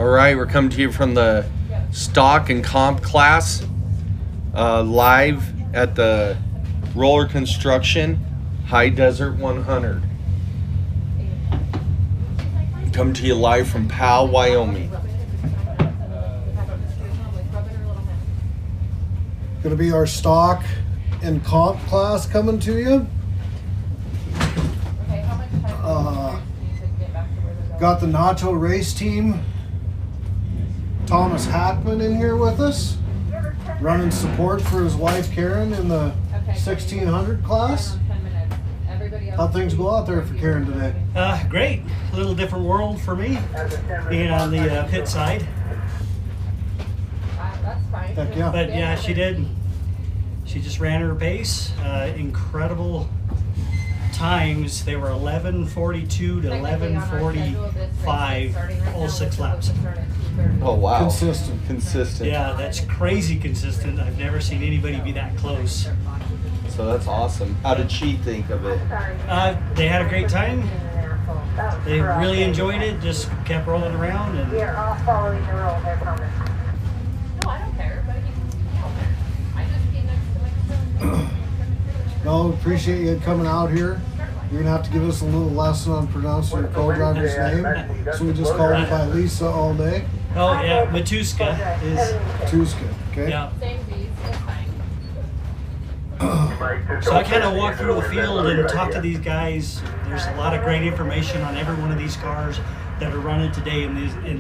All right, we're coming to you from the stock and comp class, live at the Roller Construction High Desert 100. Coming to you live from Powell, Wyoming. Going to be our stock and comp class coming to you. Got the Nacho race team, Thomas Hackman in here with us, running support for his wife Karen in the 1600 class. How'd things go out there for Karen today? Great. A little different world for me, being on the pit side. Heck yeah. But yeah, she did. She just ran her pace. Incredible times. They were 11:42 to 11:45, all 6 laps. Oh wow! Consistent. Yeah, that's crazy consistent. I've never seen anybody be that close. So that's awesome. How did she think of it? They had a great time. They really enjoyed it. Just kept rolling around and. We are all following the rules, I promise. No, I don't care, but I just came next to my phone. No, appreciate you coming out here. You're gonna have to give us a little lesson on pronouncing your co-driver's name. So we just call her by Lisa all day. Oh yeah, Matuska is. Tuska, okay? Yeah. Same V's, it's fine. So I kind of walk through the field and talk to these guys. There's a lot of great information on every one of these cars that are running today in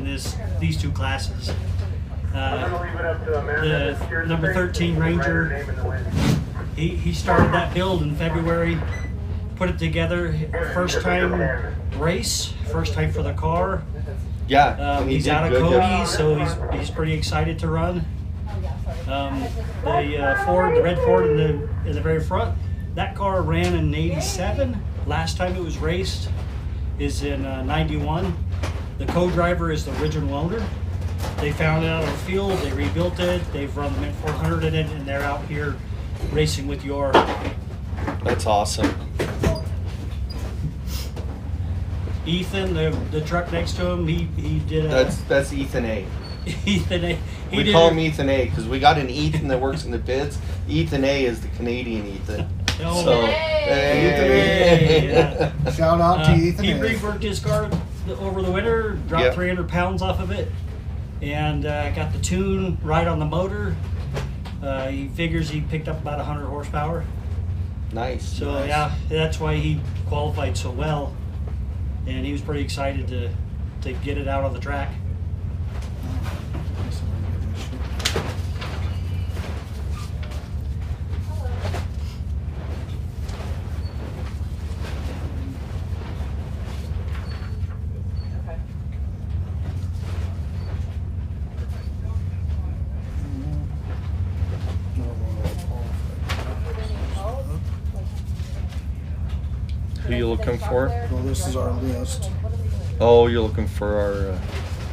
these two classes. The number 13 Ranger, he started that build in February, put it together, first time race, first time for the car. Yeah, He's out of Cody, so he's pretty excited to run. The Ford, the red Ford in the very front, that car ran in '87. Last time it was raced is in '91. The co-driver is the original owner. They found it out of the field, they rebuilt it, they've run the Mint 400 in it, and they're out here racing with Y.O.R.R. That's awesome. Ethan, the truck next to him, he did That's Ethan A. Ethan A. We call him Ethan A because we got an Ethan that works in the pits. Ethan A is the Canadian Ethan. Oh. So, Hey, yeah. Shout out to Ethan. He reworked his car over the winter, dropped 300 pounds off of it, and got the tune right on the motor. He figures he picked up about 100 horsepower. Nice. So yeah, that's why he qualified so well, and he was pretty excited to get it out on the track. Who you looking for? Well, this is our list. Oh, you're looking for our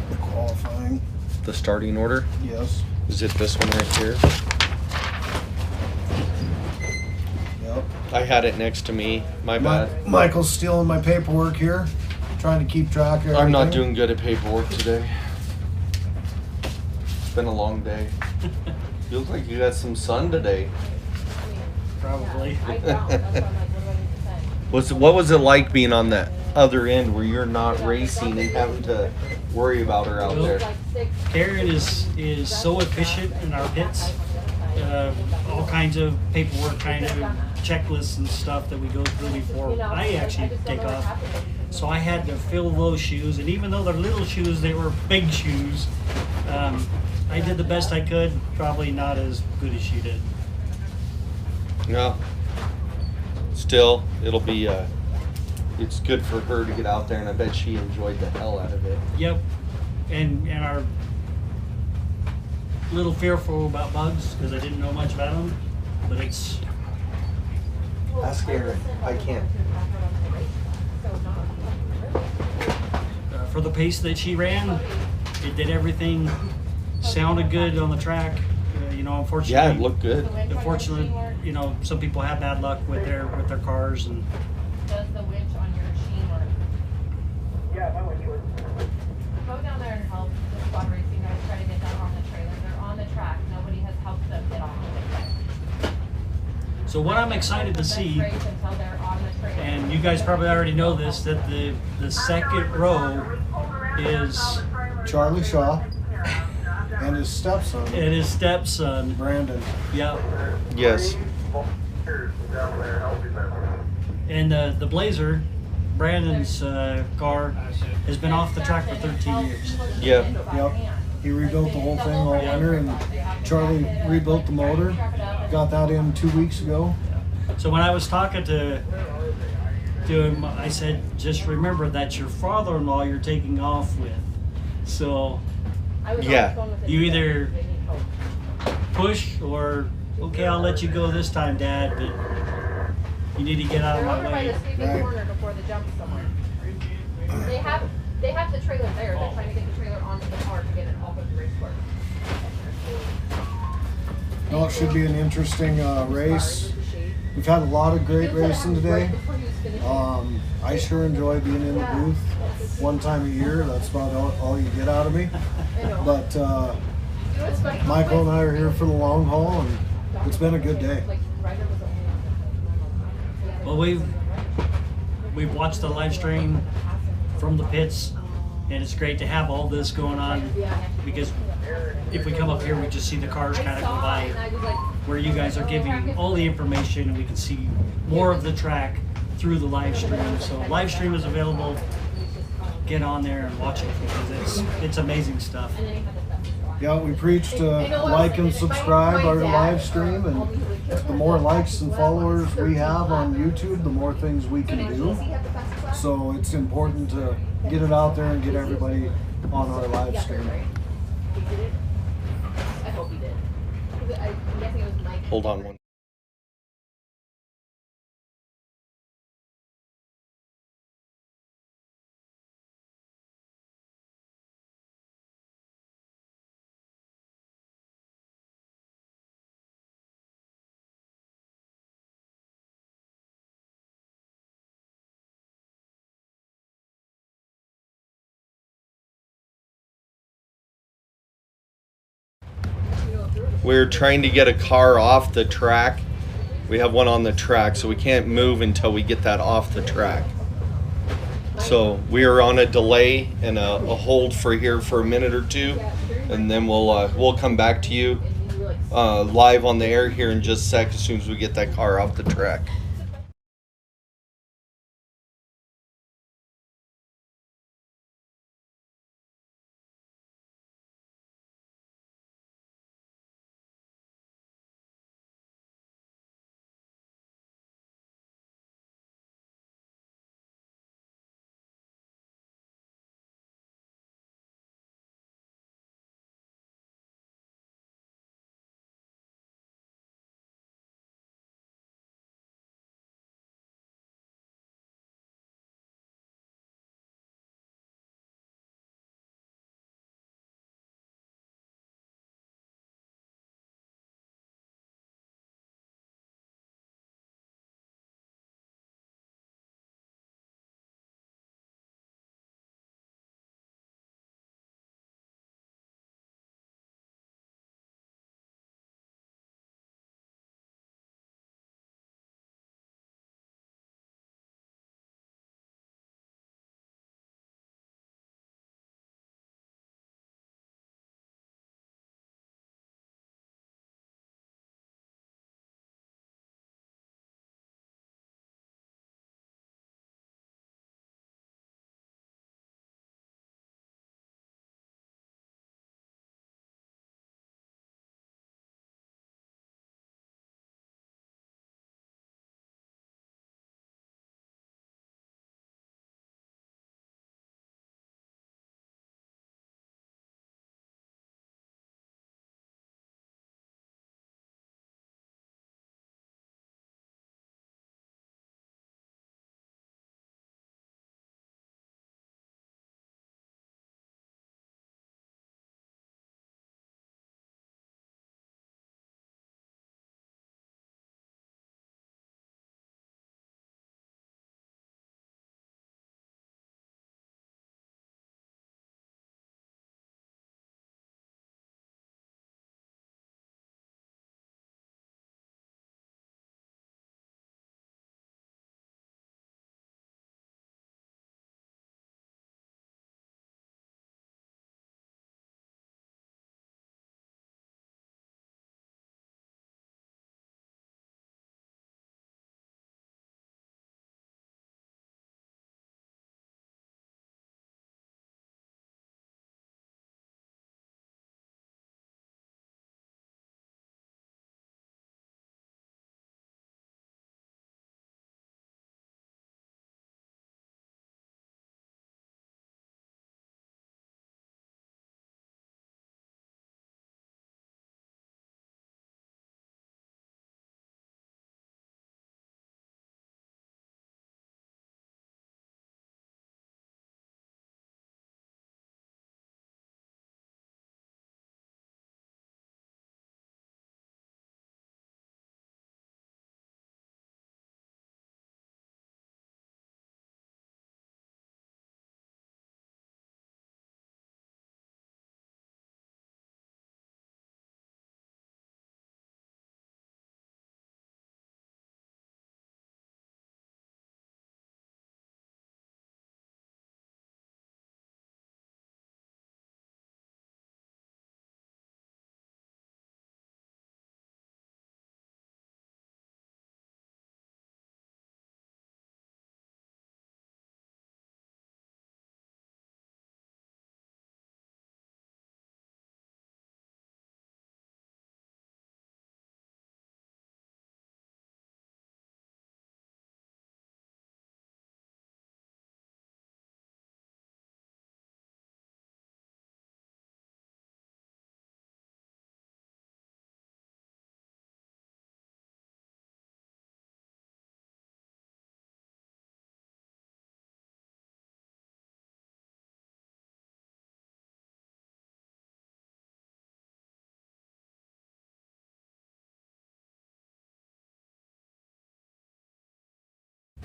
The qualifying. the starting order. Yes. Is it this one right here? Yep. I had it next to me. My bad. Michael's stealing my paperwork here, trying to keep track of everything. I'm not doing good at paperwork today. It's been a long day. You look like you got some sun today. Probably. I don't, that's why I'm like, what do I need to say? What was it like being on that other end where you're not racing and having to worry about her out there? Karen is so efficient in our pits. All kinds of paperwork, kind of checklists and stuff that we go through before I actually take off. So I had to fill those shoes, and even though they're little shoes, they were big shoes. I did the best I could, probably not as good as she did. No. Still, it'll be it's good for her to get out there, and I bet she enjoyed the hell out of it. Yep, and our little fearful about bugs because I didn't know much about them, but it's Ask Aaron. I can't. for the pace that she ran, it did everything, sounded good on the track. Unfortunately, Yeah, it looked good. Unfortunately, some people have bad luck with their cars, and Does the winch on your machine work? Yeah, my winch works. Go down there and help. So what I'm excited to see, and you guys probably already know this, that the second row is Charlie Shaw and his stepson, Brandon. Yep. Yes. And the Blazer, Brandon's car, has been off the track for 13 years. Yeah. Yep. He rebuilt the whole thing all winter, and Charlie rebuilt the motor. Got that in 2 weeks ago. So when I was talking to him, I said, just remember that's your father-in-law you're taking off with. So Yeah. you either push or, okay, I'll let you go this time, Dad, but you need to get out of my way. Right. Corner before the jump somewhere. They have the trailer there. They're trying to get the trailer onto the car to get it off of the race course. No, it should be an interesting race. We've had a lot of great racing today. I sure enjoy being in the booth one time a year. That's about all you get out of me. But Michael and I are here for the long haul, and it's been a good day. Well, we've watched the live stream from the pits, and it's great to have all this going on, because if we come up here, we just see the cars kind of go by, where you guys are giving all the information, and we can see more of the track through the live stream. So live stream is available. Get on there and watch it, because it's amazing stuff. Yeah, we preach to like and subscribe our live stream, and the more likes and followers we have on YouTube, the more things we can do. So it's important to get it out there and get everybody on our live stream. I hope he did. I'm guessing it was Mike. Hold on one. We're trying to get a car off the track. We have one on the track, so we can't move until we get that off the track. So we are on a delay and a hold for here for a minute or two, and then we'll come back to you live on the air here in just a sec as soon as we get that car off the track.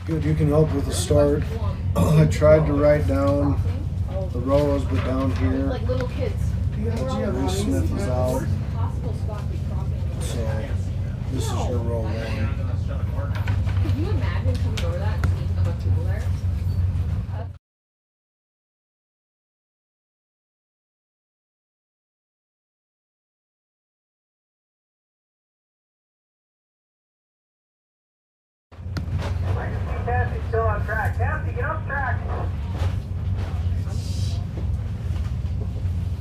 Good, you can help with the start. I tried to write down the rows, but down here, Like little kids. Jerry Smith is out. Possible spot be crossing. So this is your row 1. Could you imagine coming over that and seeing how much people there? Cassie's still on track. Cassie, get off track.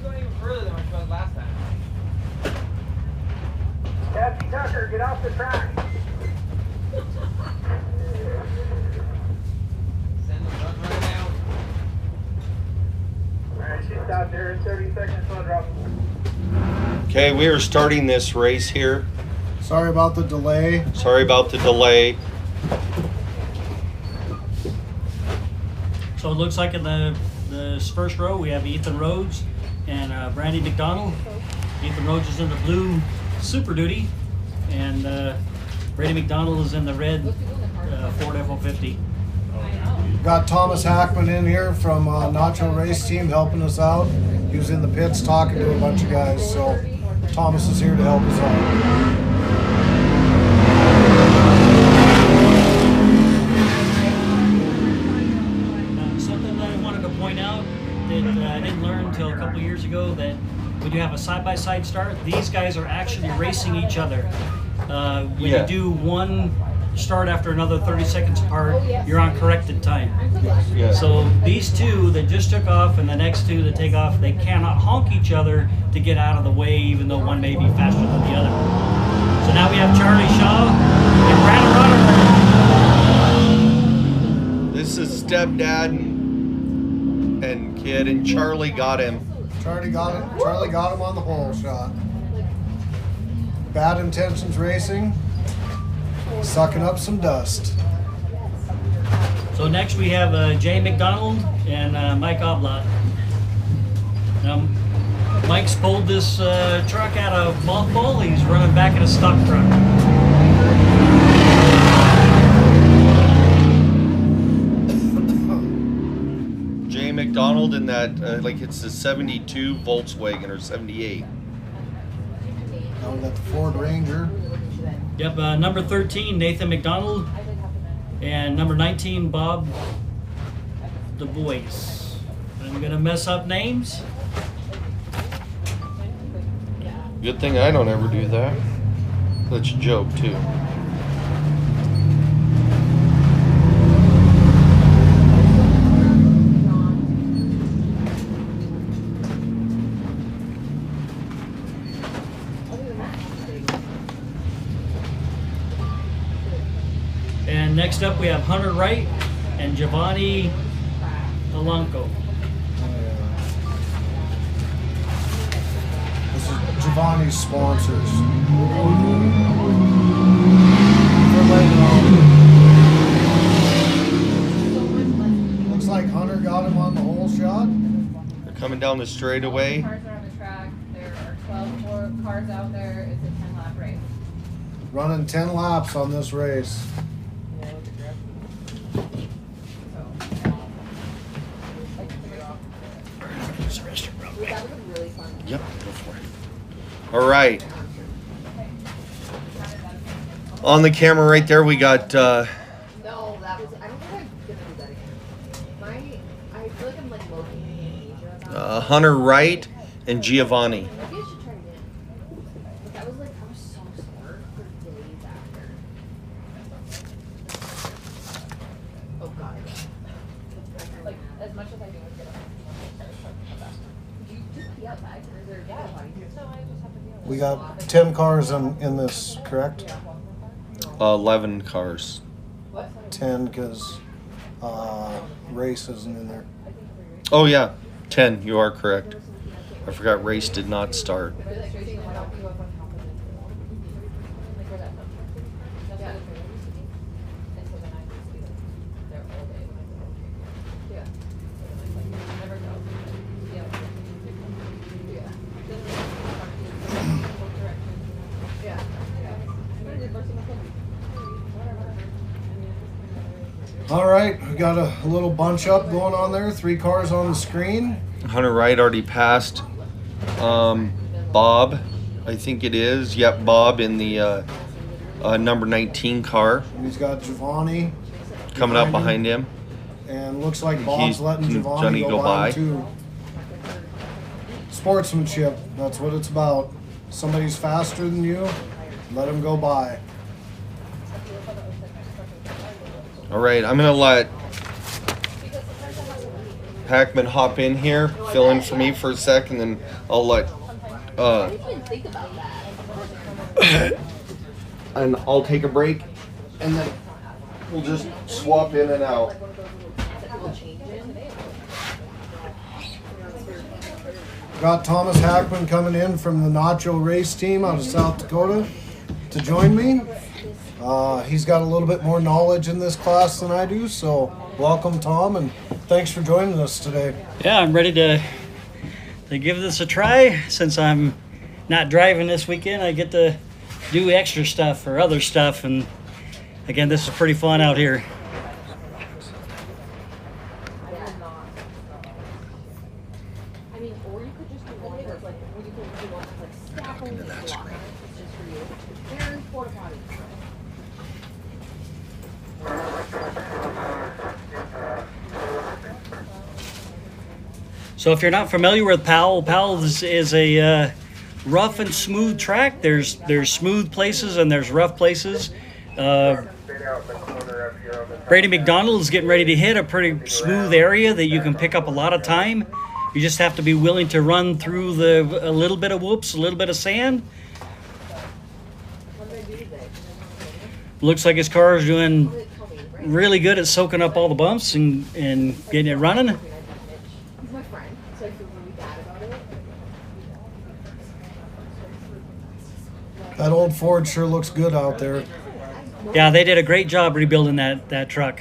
Going even further than what she was last time. Cassie Tucker, get off the track. Send the bug right now. Alright, she's out there in 30 seconds. Slow drop. Okay, we are starting this race here. Sorry about the delay. Sorry about the delay. So it looks like in the first row we have Ethan Rhodes and Brandy McDonald. Ethan Rhodes is in the blue Super Duty, and Brandy McDonald is in the red Ford F-150. Got Thomas Hackman in here from Nacho Race Team helping us out. He was in the pits talking to a bunch of guys, so Thomas is here to help us out. Something that I wanted to point out that I didn't learn until a couple years ago, that when you have a side-by-side start, these guys are actually racing each other. When you do one start after another 30 seconds apart, you're on corrected time. Yeah. So these two that just took off and the next two that take off, they cannot honk each other to get out of the way, even though one may be faster than the other. So now we have Charlie Shaw and Brandon Rodder. This is stepdad and kid, and Charlie got him. Charlie got him on the hole shot. Bad Intentions Racing, sucking up some dust. So next we have Jay McDonald and Mike Oblott. Now, Mike's pulled this truck out of mothball. He's running back in a stock truck. Jay McDonald in that, like it's a 72 Volkswagen or 78. Now we got the Ford Ranger. Yep, number 13, Nathan McDonald, and number 19, Bob Du Bois. I'm gonna mess up names. Good thing I don't ever do that. That's a joke too. And next up we have Hunter Wright and Giovanni Alanco. This is Giovanni's sponsors. Looks like Hunter got him on the hole shot. They're coming down the straightaway. Cars are on the track. There are 12 more cars out there. It's a 10-lap race. Running 10 laps on this race. Yep, go for it. All right. On the camera right there, we got No, that was. I don't think I'm gonna do that again. I feel like I'm like low-key in Asia. Hunter Wright and Giovanni. Maybe I should try again. But that was like, I was so sore for days after. Oh god. Like, as much as I do want to get up. Do you just pee outside? Or is there no, I just have to be outside. We got 10 cars in this, correct? 11 cars. 10 because race isn't in there. Oh yeah, 10. You are correct. I forgot race did not start. All right, we got a little bunch up going on there. 3 cars on the screen. Hunter Wright already passed. Bob, I think it is. Yep, Bob in the number 19 car And he's got Giovanni coming up behind him. and looks like Bob's He's letting Giovanni Johnny go go by by. too. Sportsmanship, that's what it's about. Somebody's faster than you, let him go by. All right, I'm gonna let Hackman hop in here, fill in for me for a sec, and then I'll let I didn't even think about that. and I'll take a break, and then we'll just swap in and out. Got Thomas Hackman coming in from the Nacho race team out of South Dakota to join me. He's got a little bit more knowledge in this class than I do, so welcome, Tom, and thanks for joining us today. Yeah, I'm ready to give this a try. Since I'm not driving this weekend, I get to do extra stuff or other stuff, and again, this is pretty fun out here. I mean, or you could just do one that's like, or you could do one that's like scaffolding block. It's just for you. And porta potty. So if you're not familiar with Powell, Powell is a rough and smooth track. There's smooth places and there's rough places. Brady McDonald is getting ready to hit a pretty smooth area that you can pick up a lot of time. You just have to be willing to run through a little bit of whoops, a little bit of sand. Looks like his car is doing really good at soaking up all the bumps and getting it running. He's my friend, so I feel really bad about it. That old Ford sure looks good out there. Yeah, they did a great job rebuilding that truck.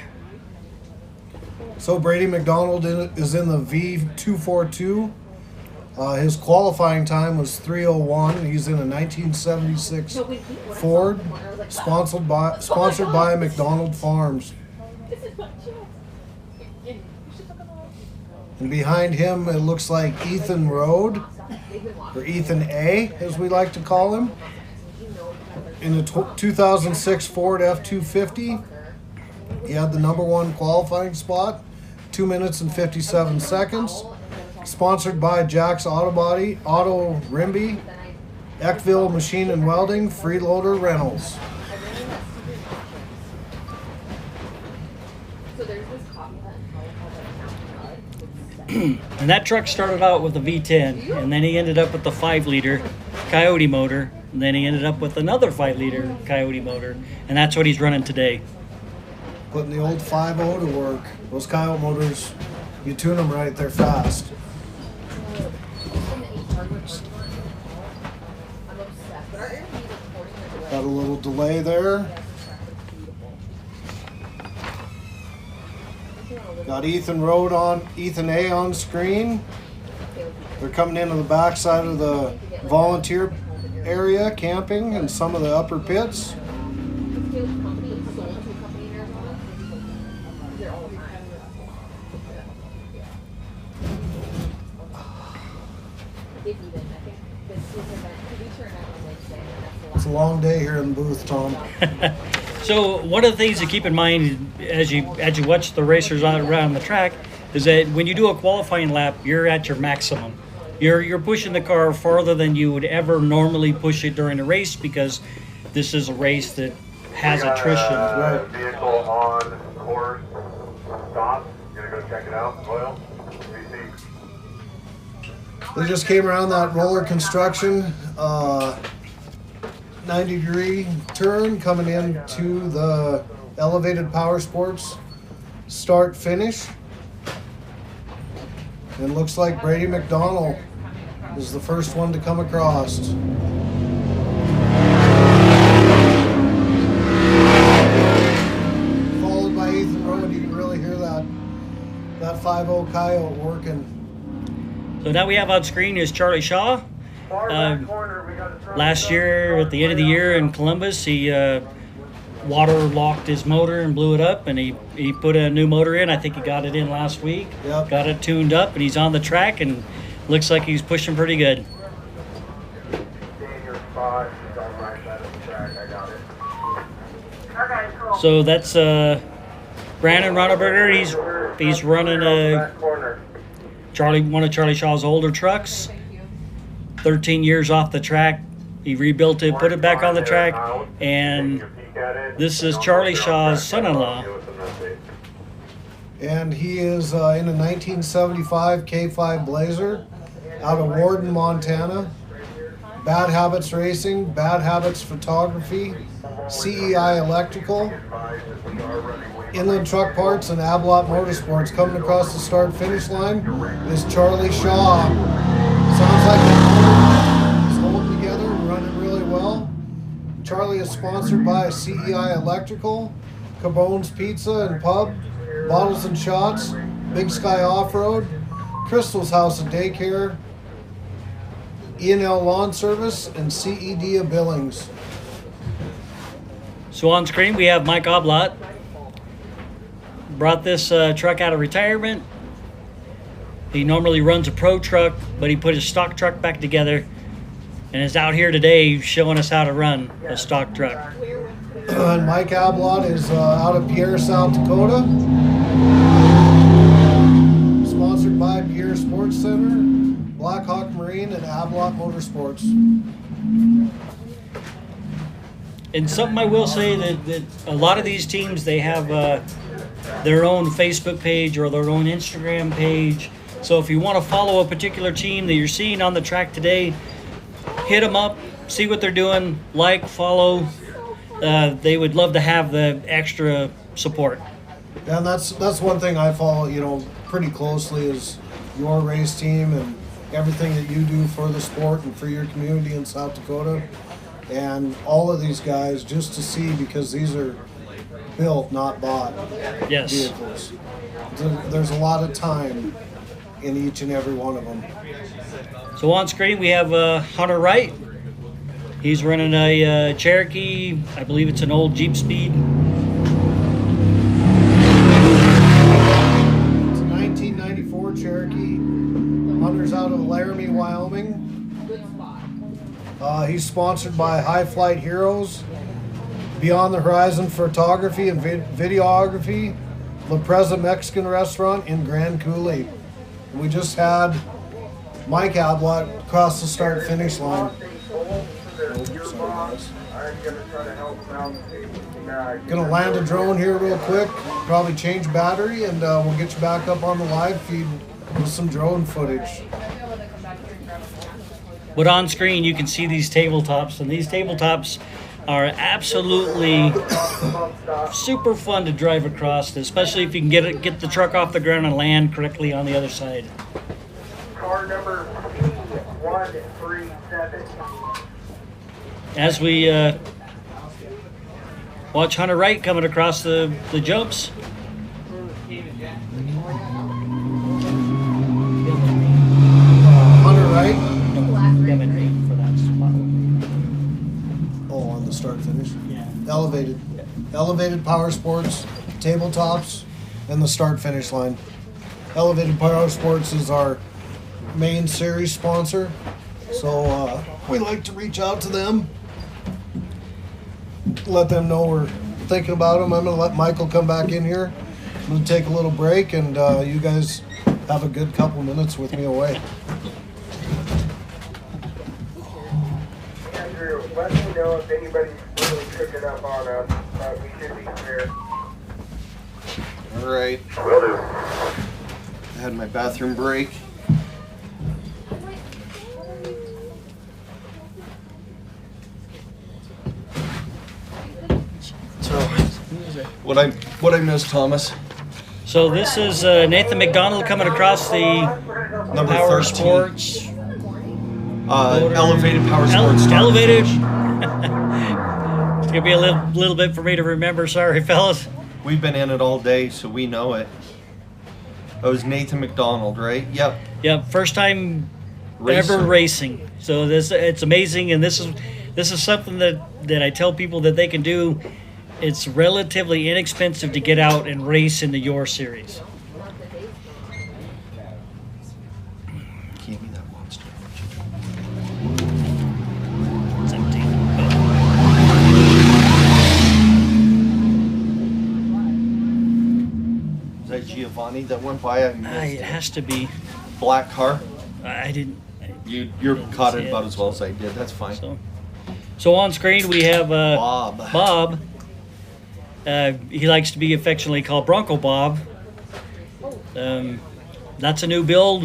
So Brady McDonald is in the V242. His qualifying time was 3:01. He's in a 1976 Ford, sponsored by McDonald Farms. And behind him, it looks like Ethan Road, or Ethan A, as we like to call him, in a 2006 Ford F-250. He had the #1 qualifying spot, 2 minutes and 57 seconds. Sponsored by Jack's Auto Rimby, Eckville Machine and Welding, Freeloader Rentals. So there's this copy that And that truck started out with a V10, and then he ended up with the 5-liter Coyote motor, and then he ended up with another 5-liter Coyote motor, and that's what he's running today. Putting the old 5.0 to work. Those Coyote motors, you tune them right, they're fast. Got a little delay there. Got Ethan A on screen. They're coming into the backside of the volunteer area, camping in some of the upper pits. It's a long day here in the booth, Tom. So one of the things to keep in mind as you watch the racers out around the track is that when you do a qualifying lap, you're at your maximum. You're pushing the car farther than you would ever normally push it during a race, because this is a race that has attrition. Right. Vehicle on course. Stop. Gonna go check it out. Oil. VC. They just came around that roller construction 90-degree turn coming into the elevated power sports start finish. And looks like Brady McDonald is the first one to come across. Followed by Ethan Road. You can really hear that 5.0 Coyote working. So now we have on screen is Charlie Shaw. Last year, at the end of the year in Columbus, he waterlocked his motor and blew it up, and he put a new motor in. I think he got it in last week. Yep. Got it tuned up, and he's on the track, and looks like he's pushing pretty good. Stay in your spot. It's on my side of the track. I got it. Okay, cool. So that's Brandon Ronneberger. He's running Back corner. one of Charlie Shaw's older trucks. 13 years off the track. He rebuilt it, put it back on the track, and this is Charlie Shaw's son-in-law. And he is in a 1975 K5 Blazer out of Warden, Montana. Bad Habits Racing, Bad Habits Photography, CEI Electrical, Inland Truck Parts, and Ablot Motorsports. Coming across the start-finish line is Charlie Shaw. Sounds like they're holding together and running really well. Charlie is sponsored by CEI Electrical, Cabone's Pizza and Pub, Bottles and Shots, Big Sky Off-Road, Crystal's House and Daycare, E&L Lawn Service, and CED Billings. So on screen we have Mike Oblot. Brought this truck out of retirement. He normally runs a pro truck, but he put his stock truck back together and is out here today showing us how to run a stock truck. And Mike Oblot is out of Pierre, South Dakota. Sponsored by Pierre Sports Center, Blackhawk Marine, and Ablot Motorsports. And something I will say that a lot of these teams, they have their own Facebook page or their own Instagram page. So if you want to follow a particular team that you're seeing on the track today, hit them up, see what they're doing, like, follow. They would love to have the extra support. And that's one thing I follow, pretty closely is your race team and everything that you do for the sport and for your community in South Dakota. And all of these guys, just to see, because these are built, not bought Yes. vehicles. There's a lot of time in each and every one of them. So on screen we have Hunter Wright. He's running a Cherokee. I believe it's an old Jeep Speed. It's a 1994 Cherokee. Hunter's out of Laramie, Wyoming. He's sponsored by High Flight Heroes, Beyond the Horizon Photography and Videography, La Presa Mexican Restaurant in Grand Coulee. And we just had Mike Oblot cross the start-finish line. Gonna land a drone here real quick, probably change battery, and we'll get you back up on the live feed with some drone footage. But on screen you can see these tabletops, and these tabletops are absolutely super fun to drive across, especially if you can get the truck off the ground and land correctly on the other side. Car number 137. As we watch Hunter Wright coming across the jumps. Hunter Wright. For that spot. Oh, on the start finish. Yeah. Elevated Power Sports, tabletops, and the start finish line. Elevated Power Sports is our main series sponsor, so we like to reach out to them, let them know we're thinking about them. I'm gonna let Michael come back in here. I'm gonna take a little break, and you guys have a good couple minutes with me away. Andrew, let me know if anybody's really cooking up on us. We should be clear. All right. Will do. I had my bathroom break. So, what I missed, Thomas? So this is Nathan McDonald coming across the Number Power 13. Sports. Elevated Power Sports. start Elevated. finish. It's gonna be a little bit for me to remember. Sorry, fellas. We've been in it all day, so we know it. That was Nathan McDonald, right? Yep. Yeah, first time Racer. ever racing. So it's amazing, and this is something that I tell people that they can do it's relatively inexpensive to get out and race in the Y.O.R.R series. Give me that monster. It's empty. Is that Giovanni that went by? I missed It has to be. Black car. I didn't. You're caught it about as well as I did. That's fine. So on screen we have Bob. Bob. He likes to be affectionately called Bronco Bob. That's a new build.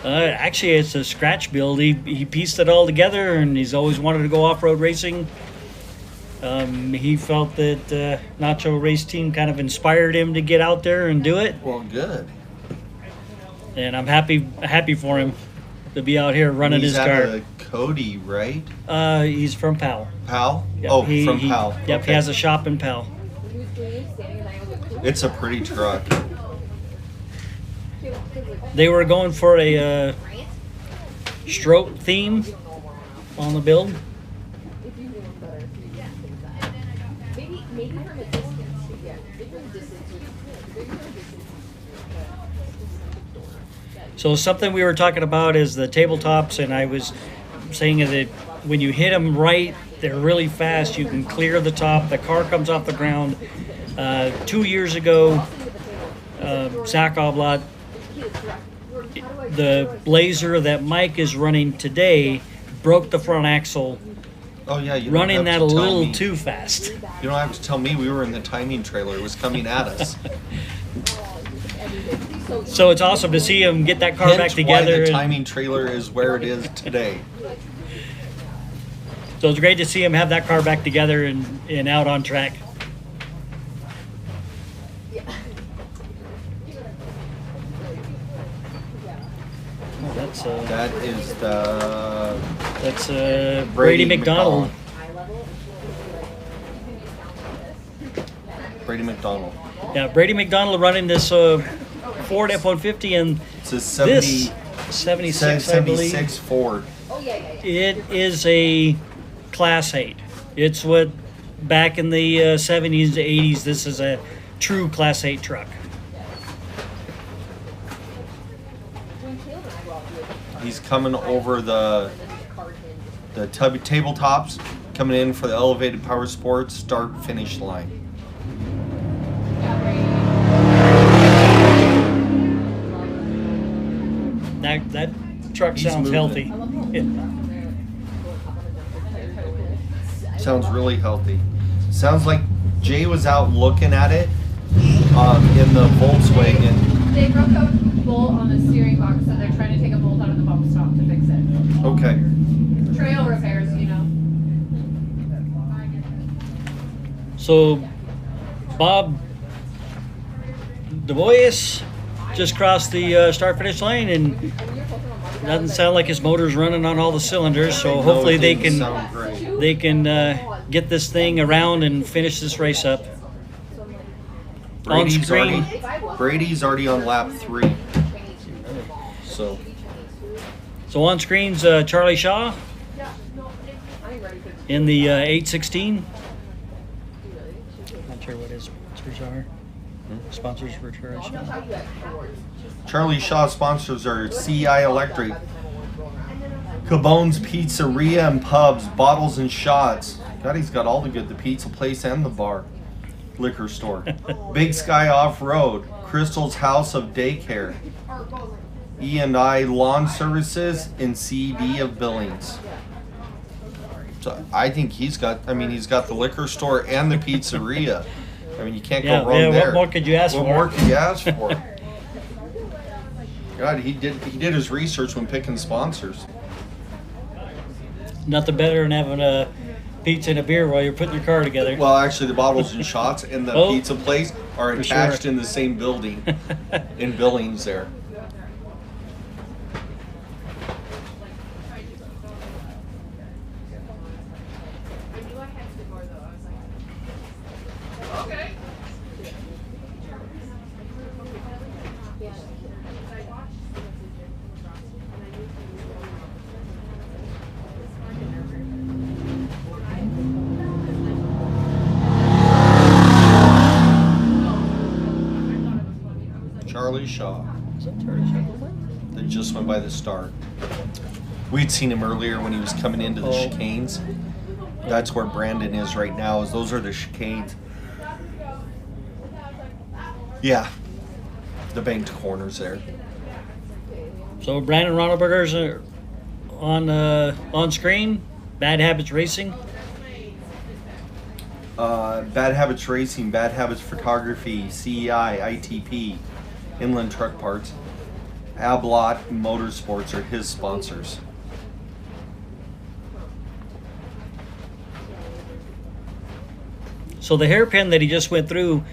Actually, it's a scratch build. He pieced it all together, and he's always wanted to go off-road racing. He felt that Nacho Race Team kind of inspired him to get out there and do it. Well, good. And I'm happy for him to be out here running his car. He's Cody, right? He's from Powell. Powell? Yep, From Powell. Yep, Okay. he has a shop in Powell. It's a pretty truck. They were going for a stroke theme on the build. Maybe from a distance. Yeah, from a distance. So something we were talking about is the tabletops, and I was saying that when you hit them right, they're really fast. You can clear the top. The car comes off the ground. 2 years ago, Zach Oblot, the Blazer that Mike is running today, broke the front axle. Oh yeah, you don't Running have that to a tell little me. too fast. You don't have to tell me we were in the timing trailer. It was coming at us. So it's awesome to see him get that car Hence back together. why the and- timing trailer is where it is today. So it's great to see him have that car back together and out on track. Oh, That is the Brady McDonald. Brady McDonald. Yeah, Brady McDonald running this Ford F-150, and It's a 70, this 76, I believe. 76 Ford. It is a Class 8. It's what back in the 70s, 80s, this is a true Class 8 truck. He's coming over the tabletops, coming in for the elevated power sports start finish line. That truck He's sounds moving. healthy. Sounds really healthy. Sounds like Jay was out looking at it in the Volkswagen. They broke a bolt on the steering box, so they're trying to take a bolt out of the bump stop to fix it. Okay. Trail repairs, you know. So, Bob DuBois just crossed the start-finish lane, and doesn't sound like his motor's running on all the cylinders. So hopefully they Those things can sound great. get this thing around and finish this race up. On screen, Brady's already on lap 3. So so on screen's Charlie Shaw in the 816. Not sure what his sponsors are. Sponsors for Charlie Shaw. Charlie Shaw sponsors are CI Electric, Cabone's Pizzeria and Pubs, Bottles and Shots. God, he's got all the good, the pizza place and the bar, liquor store. Big Sky Off-Road, Crystal's House of Daycare, E&I Lawn Services, and CD of Billings. So I think he's got the liquor store and the pizzeria. I mean, you can't go wrong there. What more could you ask for? What more could you ask for? God, he did his research when picking sponsors. Nothing better than having a pizza and a beer while you're putting your car together. Well, actually, the Bottles and Shots and the pizza place are for attached sure. in the same building in Billings there. Charlie Shaw. Is that Charlie Shaw? That just went by the start. We'd seen him earlier when he was coming into the chicanes. That's where Brandon is right now. Is those are the chicanes. Yeah, the banked corners there. So Brandon Ronneberger's on screen. Bad Habits Racing. Bad Habits Racing, Bad Habits Photography, CEI, ITP, Inland Truck Parts, Ablot Motorsports are his sponsors. So the hairpin that he just went through,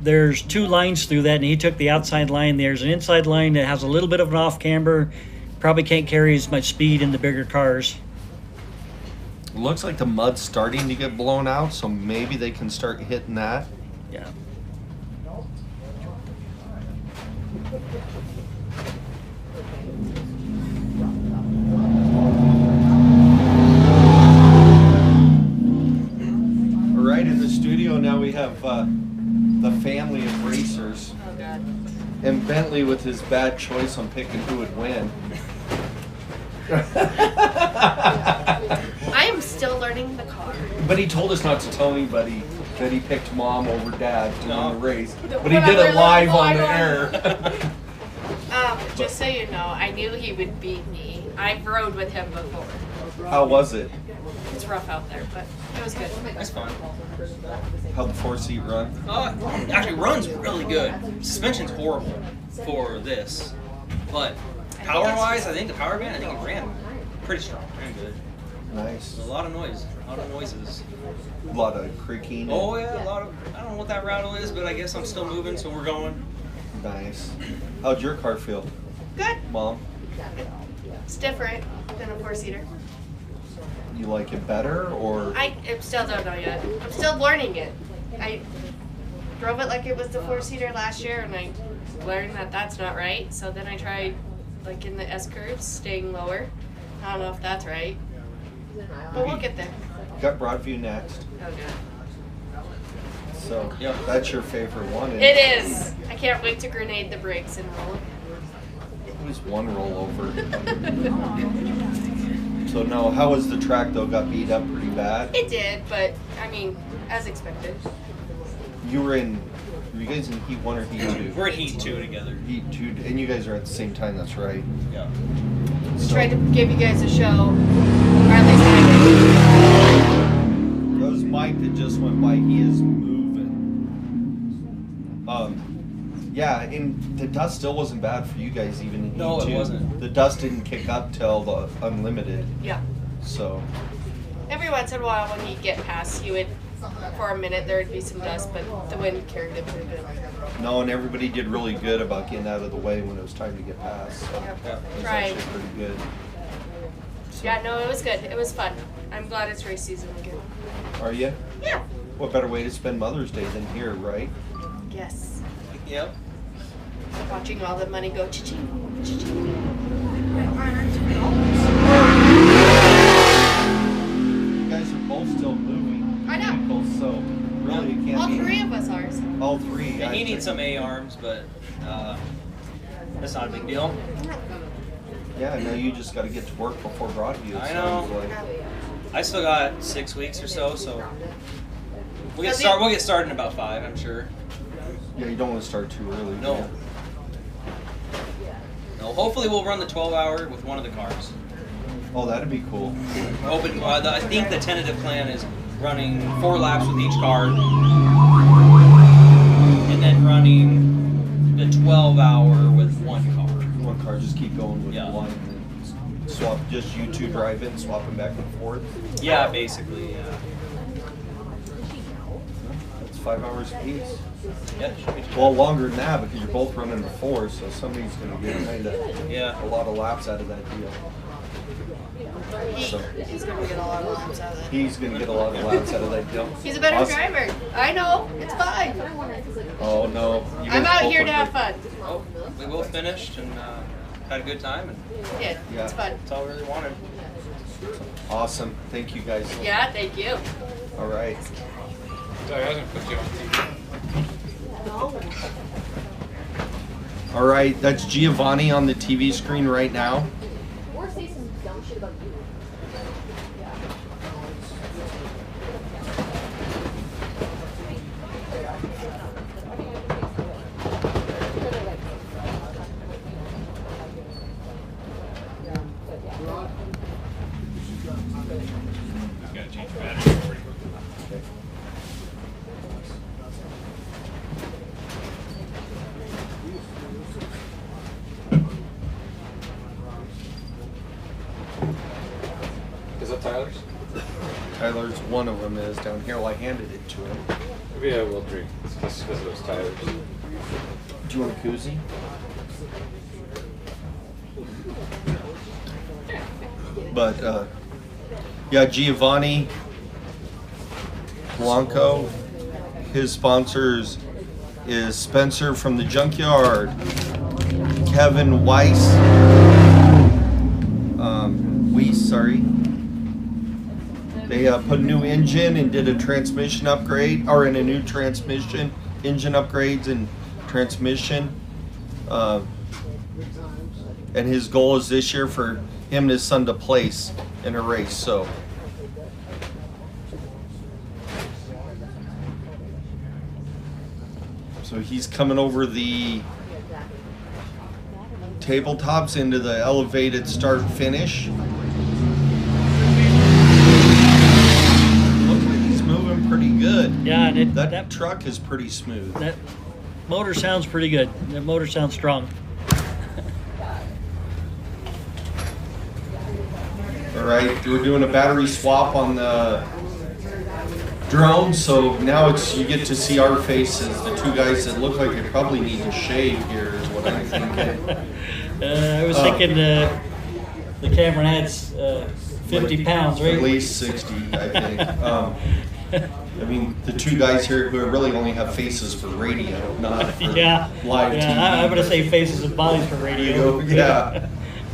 there's two lines through that, and he took the outside line. There's an inside line that has a little bit of an off camber. Probably can't carry as much speed in the bigger cars. Looks like the mud's starting to get blown out, so maybe they can start hitting that. Yeah. All right, in the studio now we have the family of racers. Oh, God. And Bentley with his bad choice on picking who would win. I am still learning the car. But he told us not to tell anybody that he picked mom over dad to win the race. But he But did I'm it live really on the live air. Just so you know, I knew he would beat me. I've rode with him before. How was it? It's rough out there, but it was good. That's fun. How'd the 4-seat run? Actually, runs really good. Suspension's horrible for this, but power-wise, I think the power band, I think it ran pretty strong, ran good. Nice. There's a lot of noise, a lot of noises. A lot of creaking. Oh yeah, a lot of. I don't know what that rattle is, but I guess I'm still moving, so we're going. Nice. How'd your car feel, Good. Mom? It's different than a four-seater. You like it better, or? I still don't know yet. I'm still learning it. I drove it like it was the four-seater last year, and I learned that that's not right. So then I tried, like in the S-curves, staying lower. I don't know if that's right, but we'll get there. Got Broadview next. Oh, good. So Yep. that's your favorite one. And It is. I can't wait to grenade the brakes and roll. It was one rollover. So no, how was the track though? Got beat up pretty bad. It did, but I mean, as expected. You were in. Were you guys in Heat 1 or Heat 2? We're in Heat 2 together. Heat 2, and you guys are at the same time. That's right. Yeah. We tried to give you guys a show, or at least I did. That was Mike that just went by. He is moving. Yeah, and the dust still wasn't bad for you guys even in Heat 2. No, it wasn't. The dust didn't kick up till the Unlimited. Yeah. So Every once in a while, when you get past, you would, for a minute, there would be some dust, but the wind carried it pretty good. no, and everybody did really good about getting out of the way when it was time to get past. So Yep. it was Tried. actually pretty good. Yeah, no, it was good. It was fun. I'm glad it's race season again. Are you? Yeah. What better way to spend Mother's Day than here, right? Yes. Yep. Watching all the money go cha-ching, cha-ching. You guys are both still moving. I know. Vehicles, so really it can't All be. three of us are. So. All three. Yeah, he I needs some think. A-arms, but that's not a big deal. Yeah, no, you just got to get to work before Broadview. It I sounds know. like. I still got 6 weeks or so, so we'll Does get started in about 5, I'm sure. Yeah, you don't want to start too early. No. yeah. No, hopefully we'll run the 12-hour with one of the cars. Oh, that'd be cool. Hoping, I think the tentative plan is running 4 laps with each car, and then running the 12-hour with one car. One car, just keep going with Yeah. one, and then swap. Just you two drive in, swapping back and forth. Yeah, basically, yeah. That's 5 hours apiece. Yeah, should be Well, longer than that because you're both running the 4, so somebody's going to get kind of Yeah. a lot of laps out of that deal. He's going to get a lot of laps out of it. He's going to get a lot of laps out of that deal. He's a better Awesome. driver. I know. It's fine. Oh no! You I'm guys out both here look to have good. fun. Oh, we both finished and had a good time, and Yeah, Yeah. it's fun. that's all we really wanted. Awesome! Thank you guys. Yeah, thank you. All right. Sorry, I wasn't put you on TV. All right, that's Giovanni on the TV screen right now. Or say some dumb shit about you. Is that Tyler's? Tyler's one of them is down here. Well, I handed it to him. Yeah, we'll drink. It's just because it was Tyler's. Do you want a koozie? But yeah, Giovanni Blanco. His sponsors is Spencer from the Junkyard, Kevin Weiss, sorry. They put a new engine and did a transmission upgrade, or in a new transmission, engine upgrades and transmission. And his goal is this year for him and his son to place in a race. So he's coming over the tabletops into the elevated start finish. Looks like he's moving pretty good. Yeah, and that truck is pretty smooth. That motor sounds pretty good. That motor sounds strong. All right, we're doing a battery swap on the drone, so now you get to see our faces, the two guys that look like they probably need to shave here is what I'm thinking. I was thinking the camera adds 50 pounds, right? At least 60, I think. I mean, the two guys here who really only have faces for radio, not for live TV. I'm going to say faces and bodies for radio. Yeah.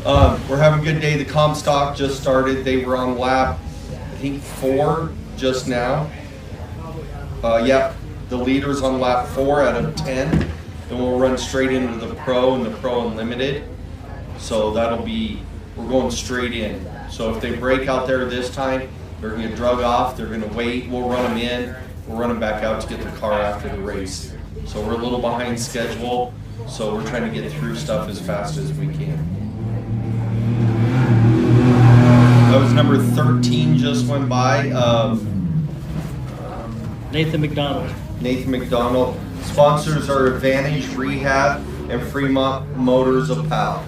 We're having a good day. The Comstock just started. They were on lap, I think, 4 just now. Yep, the leader's on lap 4 out of 10. Then we'll run straight into the Pro and the Pro Unlimited. So we're going straight in. So if they break out there this time, they're going to get drug off. They're going to wait. We'll run them in. We'll run them back out to get the car after the race. So we're a little behind schedule. So we're trying to get through stuff as fast as we can. That was number 13 just went by of Nathan McDonald. Nathan McDonald. Sponsors are Advantage Rehab and Fremont Motors of Powell.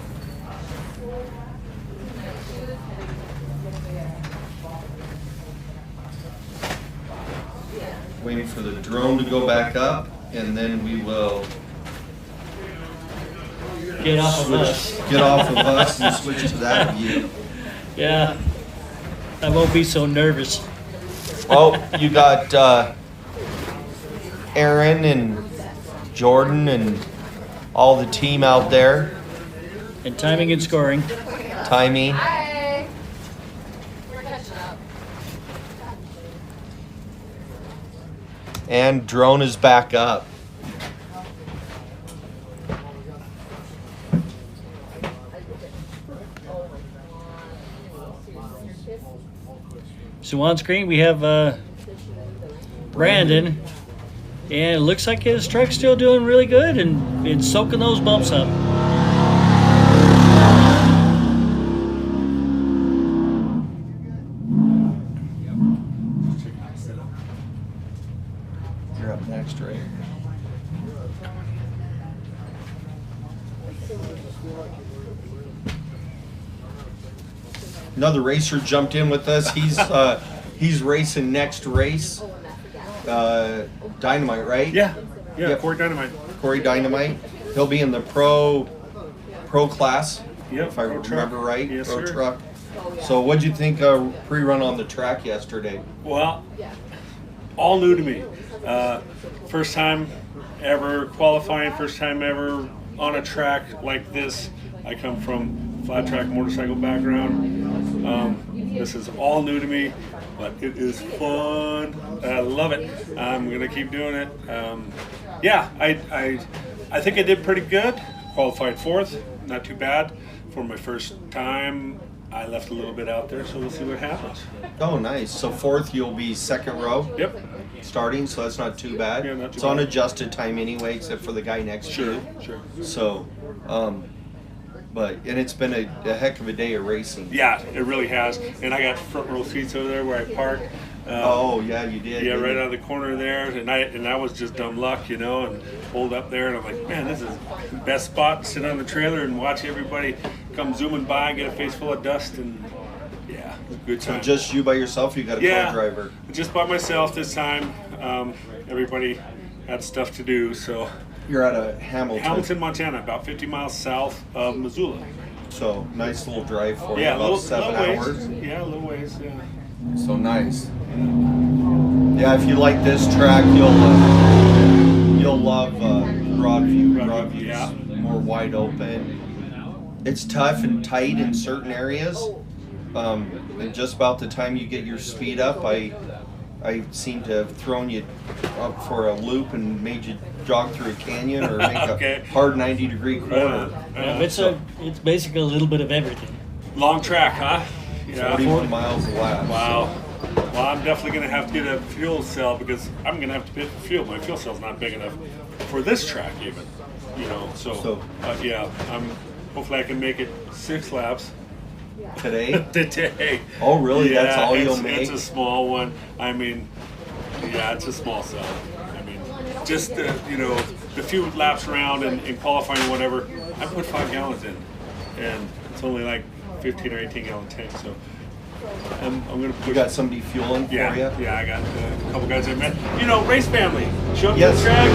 Waiting for the drone to go back up, and then we will get off of us. Get off of us and switch to that view. Yeah, I won't be so nervous. Oh, you got Aaron and Jordan and all the team out there. And timing and scoring. Timing. Hi. We're catching up. And drone is back up. So on screen we have Brandon, and it looks like his truck's still doing really good and soaking those bumps up. You're up next, right? Another racer jumped in with us. He's racing next race. Dynamite, right? Yeah, Yep. Corey Dynamite. Corey Dynamite. He'll be in the pro class, Yep, if I pro truck. remember right. Yes, Pro sir. truck. So what'd you think of pre-run on the track yesterday? Well, all new to me. First time ever qualifying, first time ever on a track like this. I come from flat track motorcycle background. This is all new to me, but it is fun. I love it. I'm gonna keep doing it. Yeah, I think I did pretty good. qualified fourth. Not too bad for my first time. I left a little bit out there, so we'll see what happens. Oh, nice. So fourth, you'll be second row. Yep. Starting, so that's not too bad. Yeah, not too it's bad. on adjusted time anyway, except for the guy next to Sure, you. sure. So, and it's been a heck of a day of racing. Yeah, it really has. And I got front row seats over there where I park. Oh yeah, you did. Yeah, didn't right you? out of the corner there, and that was just dumb luck, you know, and pulled up there, and I'm like, man, this is the best spot to sit on the trailer and watch everybody come zooming by and get a face full of dust, and yeah, it was a good So time. just you by yourself? You got a Yeah. co-driver? Just by myself this time. Everybody had stuff to do, so You're out of Hamilton. Montana, about 50 miles south of Missoula. So nice little drive for you, Yeah, about a 7 little hours. ways. Yeah, a little ways. Yeah. So nice. Yeah, if you like this track, you'll love Broadview. Broadview's yeah. more wide open. It's tough and tight in certain areas. And just about the time you get your speed up, I seem to have thrown you up for a loop and made you jog through a canyon or make Okay. a hard 90-degree corner. It's basically a little bit of everything. Long track, huh? Yeah. 41 miles a lap. Wow. Well, I'm definitely going to have to get a fuel cell because I'm going to have to pay for fuel. My fuel cell's not big enough for this track even, you know. So yeah, hopefully I can make it 6 laps Today? today. Oh, really? Yeah, That's all you'll it's make? a small one. I mean, yeah, it's a small cell. I mean, just the few laps around and qualifying whatever, I put 5 gallons in, and it's only like 15 or 18 gallon tank. So I'm gonna push. You got somebody fueling for you? Yeah, I got a couple guys I met. You know, race family. Show up Yes. to the track.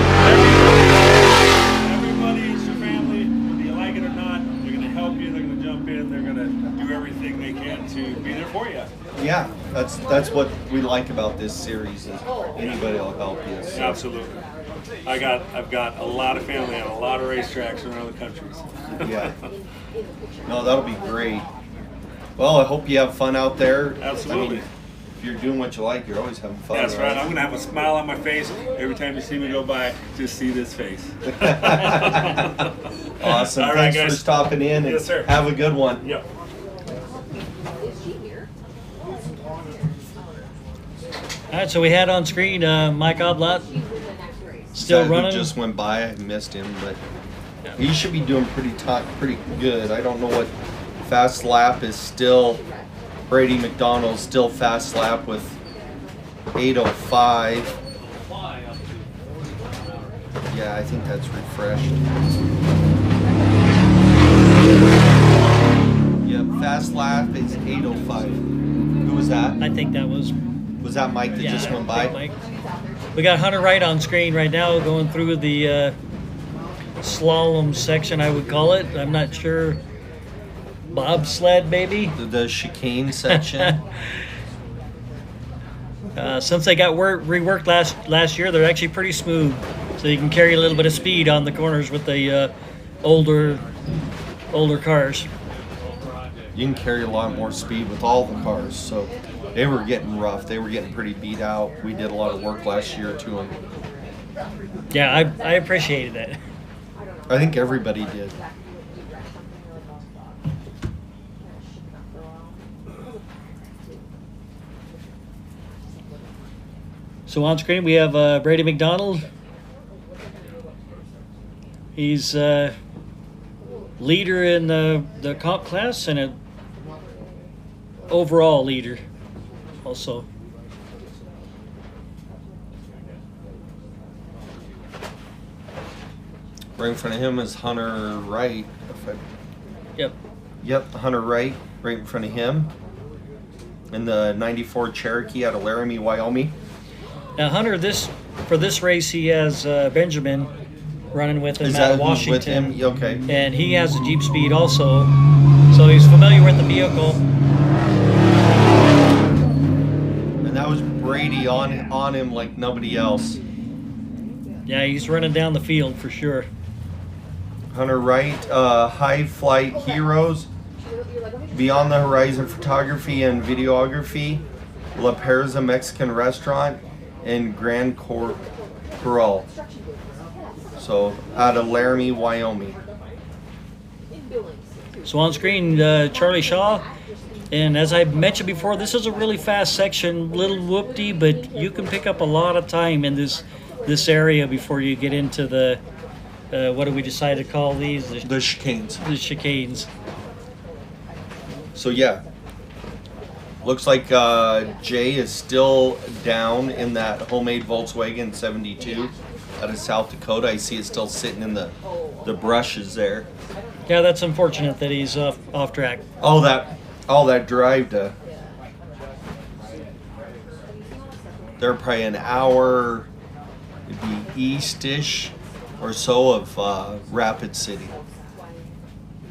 Everybody is your family. Whether you like it or not, they're gonna help you. They're gonna jump in. They're gonna do everything they can to be there for you. Yeah, that's what we like about this series is anybody will help you. So. Absolutely. I've got a lot of family on a lot of racetracks around the country. Yeah. No, that'll be great. Well, I hope you have fun out there. Absolutely. I mean, if you're doing what you like, you're always having fun. That's right. I'm going to have a smile on my face every time you see me go by. Just see this face. Awesome. All right, Thanks for guys. stopping in. And Yes, sir. Have a good one. Yep. Is she here? All right, so we had on screen Mike Oblott, She's in the next race. still Guy who running. just went by. I missed him, but he should be doing pretty good. I don't know what fast lap is still. Brady McDonald's still fast lap with 8:05. Yeah, I think that's refreshed. Yeah, fast lap is 8:05. Who was that? I think that was Was that Mike that just went by? Mike. We got Hunter Wright on screen right now going through the slalom section, I would call it. I'm not sure. Bobsled, maybe? The chicane section. Since they got reworked last year, they're actually pretty smooth. So you can carry a little bit of speed on the corners with the older cars. You can carry a lot more speed with all the cars. So they were getting rough. They were getting pretty beat out. We did a lot of work last year to them. Yeah, I appreciated that. I think everybody did. So on screen we have Brady McDonald. He's leader in the comp class and an overall leader also. Right in front of him is Hunter Wright. Yep. Yep, Hunter Wright, right in front of him. In the 94 Cherokee out of Laramie, Wyoming. Now Hunter, for this race he has Benjamin running with him Is out that of who's Washington. with him? Okay. And he has a Jeep Speed also, so he's familiar with the vehicle. And that was Brady on him like nobody else. Yeah, he's running down the field for sure. Hunter Wright, High Flight Heroes, Beyond the Horizon Photography and Videography, La Perza Mexican Restaurant, and Grand Corral. So out of Laramie, Wyoming. So on screen, Charlie Shaw. And as I mentioned before, this is a really fast section, little whoop-de, but you can pick up a lot of time in this area before you get into the, what do we decide to call these? The chicanes. The chicanes. So yeah, looks like Jay is still down in that homemade Volkswagen 72 out of South Dakota. I see it still sitting in the brushes there. Yeah, that's unfortunate that he's off track. All that drive to, they're probably an hour, it'd be east-ish or so of Rapid City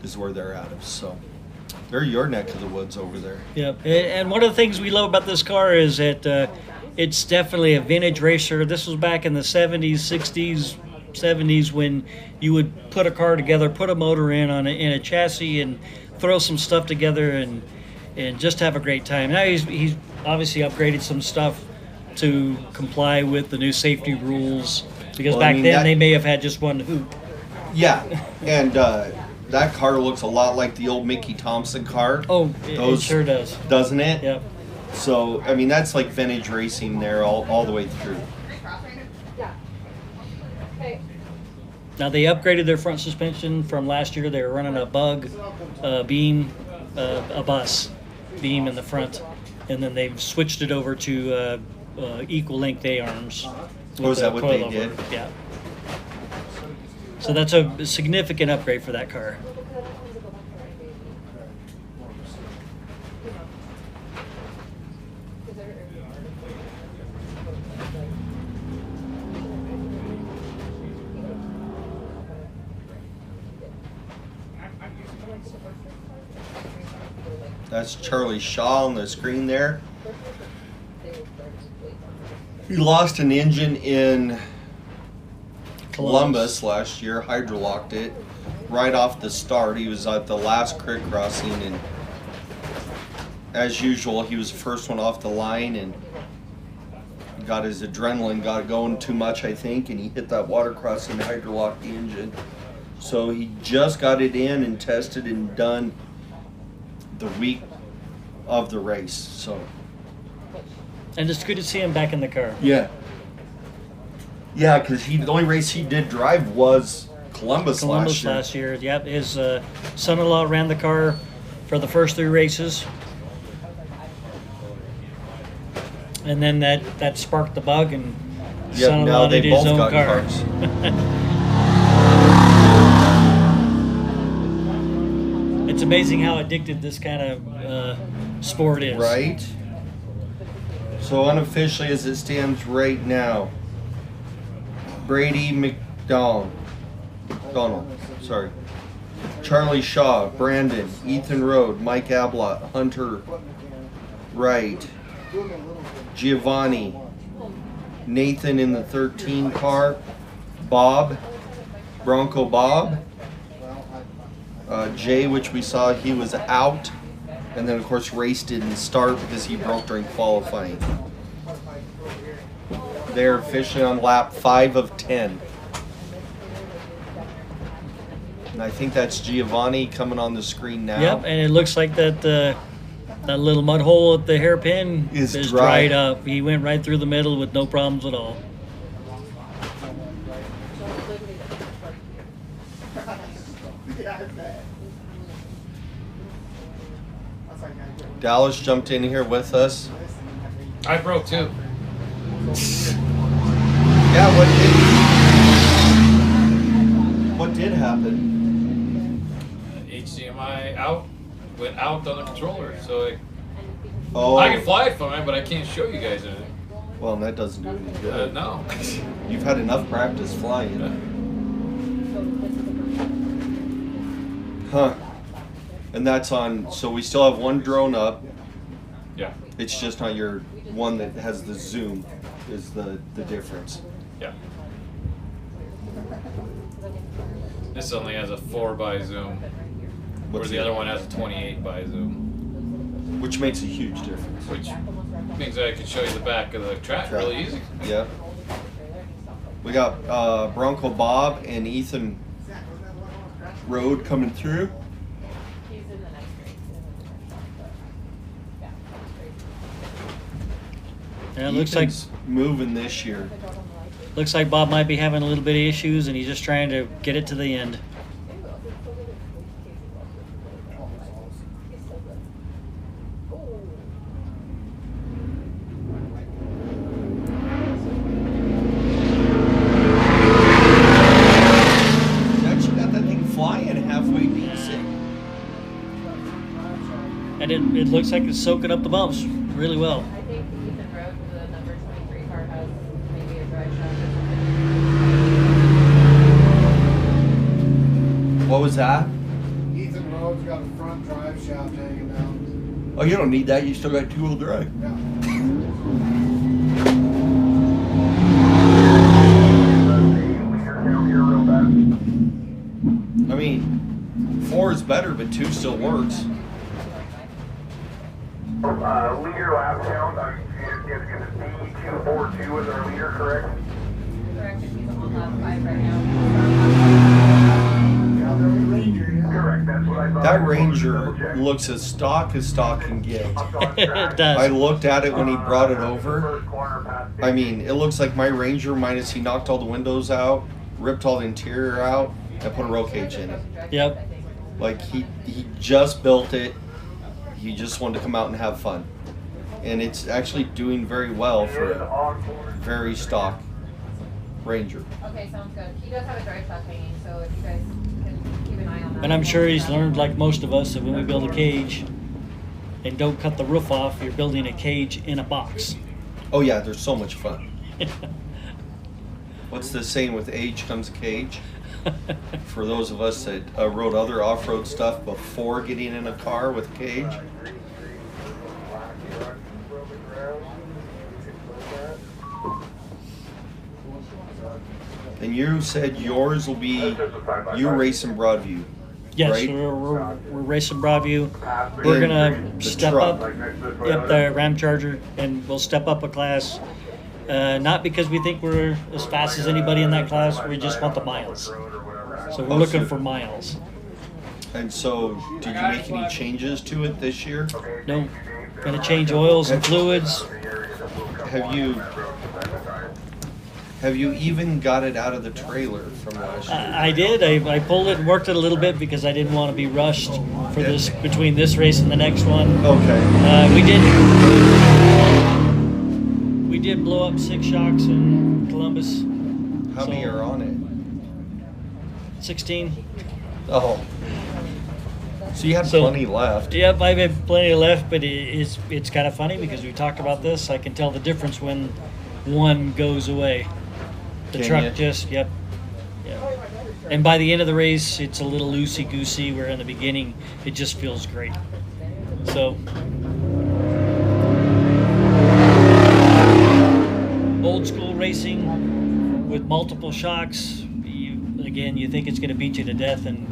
is where they're out of. So they're your neck of the woods over there. Yep, and one of the things we love about this car is that it's definitely a vintage racer. This was back in the 70s, 60s, 70s when you would put a car together, put a motor in a chassis, and throw some stuff together and just have a great time. Now he's obviously upgraded some stuff to comply with the new safety rules, because Well, back I mean, then they may have had just one hoop. Yeah, and that car looks a lot like the old Mickey Thompson car. Oh, it sure does. Doesn't it? Yep. So, I mean, that's like vintage racing there all the way through. Now they upgraded their front suspension from last year. They were running a bug beam, a bus beam in the front, and then they've switched it over to equal length A-arms. Oh, is that what they did? Yeah. So that's a significant upgrade for that car. That's Charlie Shaw on the screen there. He lost an engine in Columbus last year, hydrolocked it right off the start. He was at the last creek crossing, and as usual, he was the first one off the line and got his adrenaline, got it going too much, I think, and he hit that water crossing, hydrolocked the engine. So he just got it in and tested and done the week of the race. So, and it's good to see him back in the car. Yeah, because the only race he did drive was Columbus last year. Yep, his son-in-law ran the car for the first 3 races, and then that sparked the bug, and son-in-law did his own car. It's amazing how addicted this kind of sport is. Right. So unofficially, as it stands right now, Brady McDonald, Charlie Shaw, Brandon, Ethan Rode, Mike Ablott, Hunter Wright, Giovanni, Nathan in the 13 car, Bob, Bronco Bob, Jay, which we saw he was out, and then of course race didn't start because he broke during qualifying. They're officially on lap 5 of 10. And I think that's Giovanni coming on the screen now. Yep, and it looks like that that little mud hole at the hairpin is dried up. He went right through the middle with no problems at all. Dallas jumped in here with us. I broke too. Yeah, what did happen? HDMI went out on the controller, so Oh, I can fly it fine, but I can't show you guys anything. well, that doesn't do any good. No. You've had enough practice flying. Huh. And that's on, so we still have one drone up. Yeah. It's just not your one that has the zoom is the difference. Yeah. This only has a 4x zoom, whereas the other one has a 28x zoom. Which makes a huge difference. Which means that I can show you the back of the track really easy. Yeah. We got Bronco Bob and Ethan Rode coming through. Yeah, it looks like Ethan's moving this year. Bob might be having a little bit of issues, and he's just trying to get it to the end. He's actually got that thing flying halfway decent. And it looks like it's soaking up the bumps really well. I think Ethan Road, the number 23 car, has maybe a drive shaft or something. What was that? Ethan Road's got a front drive shaft hanging down. Oh, you don't need that. You still got two-wheel drive. Yeah. I mean, 4 is better, but 2 still works. Leader lap count, it's going to be D242 as our leader, correct? Correct, and he's on lap 5 right now. Correct, that's what I thought. That Ranger looks as stock can get. It does. I looked at it when he brought it over. I mean, it looks like my Ranger minus he knocked all the windows out, ripped all the interior out, and put a roll cage in it. Yep. Like he just built it. He just wanted to come out and have fun. And it's actually doing very well for a very stock Ranger. Okay, sounds good. He does have a drive shaft hanging, so if you guys can keep an eye on that. And I'm sure he's learned, like most of us, that when we build a cage and don't cut the roof off, you're building a cage in a box. Oh yeah, they're so much fun. What's the saying, with age comes a cage? For those of us that rode other off-road stuff before getting in a car with a cage. And you said yours will be, you racing Broadview. Yes, right? we're racing Broadview. We're gonna The step truck. up. Yep, the Ram Charger, and we'll step up a class. Not because we think we're as fast as anybody in that class. We just want the miles. So we're looking for miles. And so, did you make any changes to it this year? No, gonna change oils and fluids. Have you even got it out of the trailer from last year? I did. I pulled it and worked it a little bit because I didn't want to be rushed for this between this race and the next one. Okay. We did blow up 6 shocks in Columbus. How many are on it? 16. Oh. So you had plenty left. Yep, I have plenty left, but it's kind of funny because we talked about this. I can tell the difference when one goes away. The Can truck you? just, yep. And by the end of the race, it's a little loosey-goosey, where in the beginning, it just feels great. So, old school racing with multiple shocks, you think it's going to beat you to death, and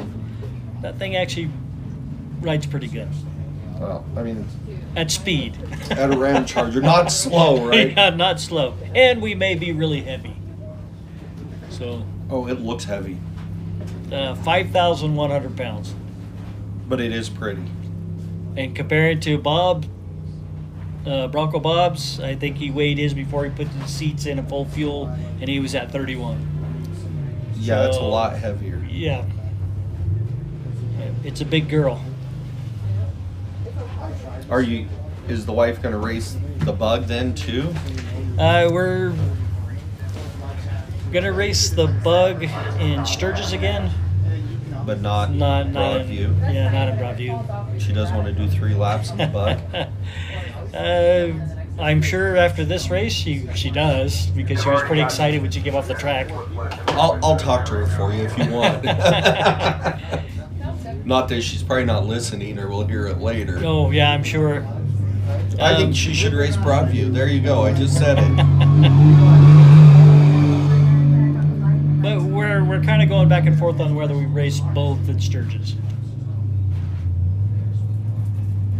that thing actually rides pretty good. Well, I mean, At speed. at a Ram Charger, not slow, right? Yeah, not slow. And we may be really heavy. So, Oh, it looks heavy, 5,100 pounds. but it is pretty. And compared to Bob, Bronco Bob's, I think he weighed his before he put the seats in a full fuel, and he was at 31. Yeah, it's a So, lot heavier. Yeah. It's a big girl. Is the wife going to race the Bug then too? We're gonna race the Bug in Sturgis again. But not Not Broadview. Yeah, not in Broadview. She does want to do 3 laps in the Bug. I'm sure after this race she does, because she was pretty excited when she came off the track. I'll talk to her for you if you want. Not that she's probably not listening, or we'll hear it later. Oh yeah, I'm sure. I think she should race Broadview. There you go. I just said it. But we're kind of going back and forth on whether we race both at Sturgis.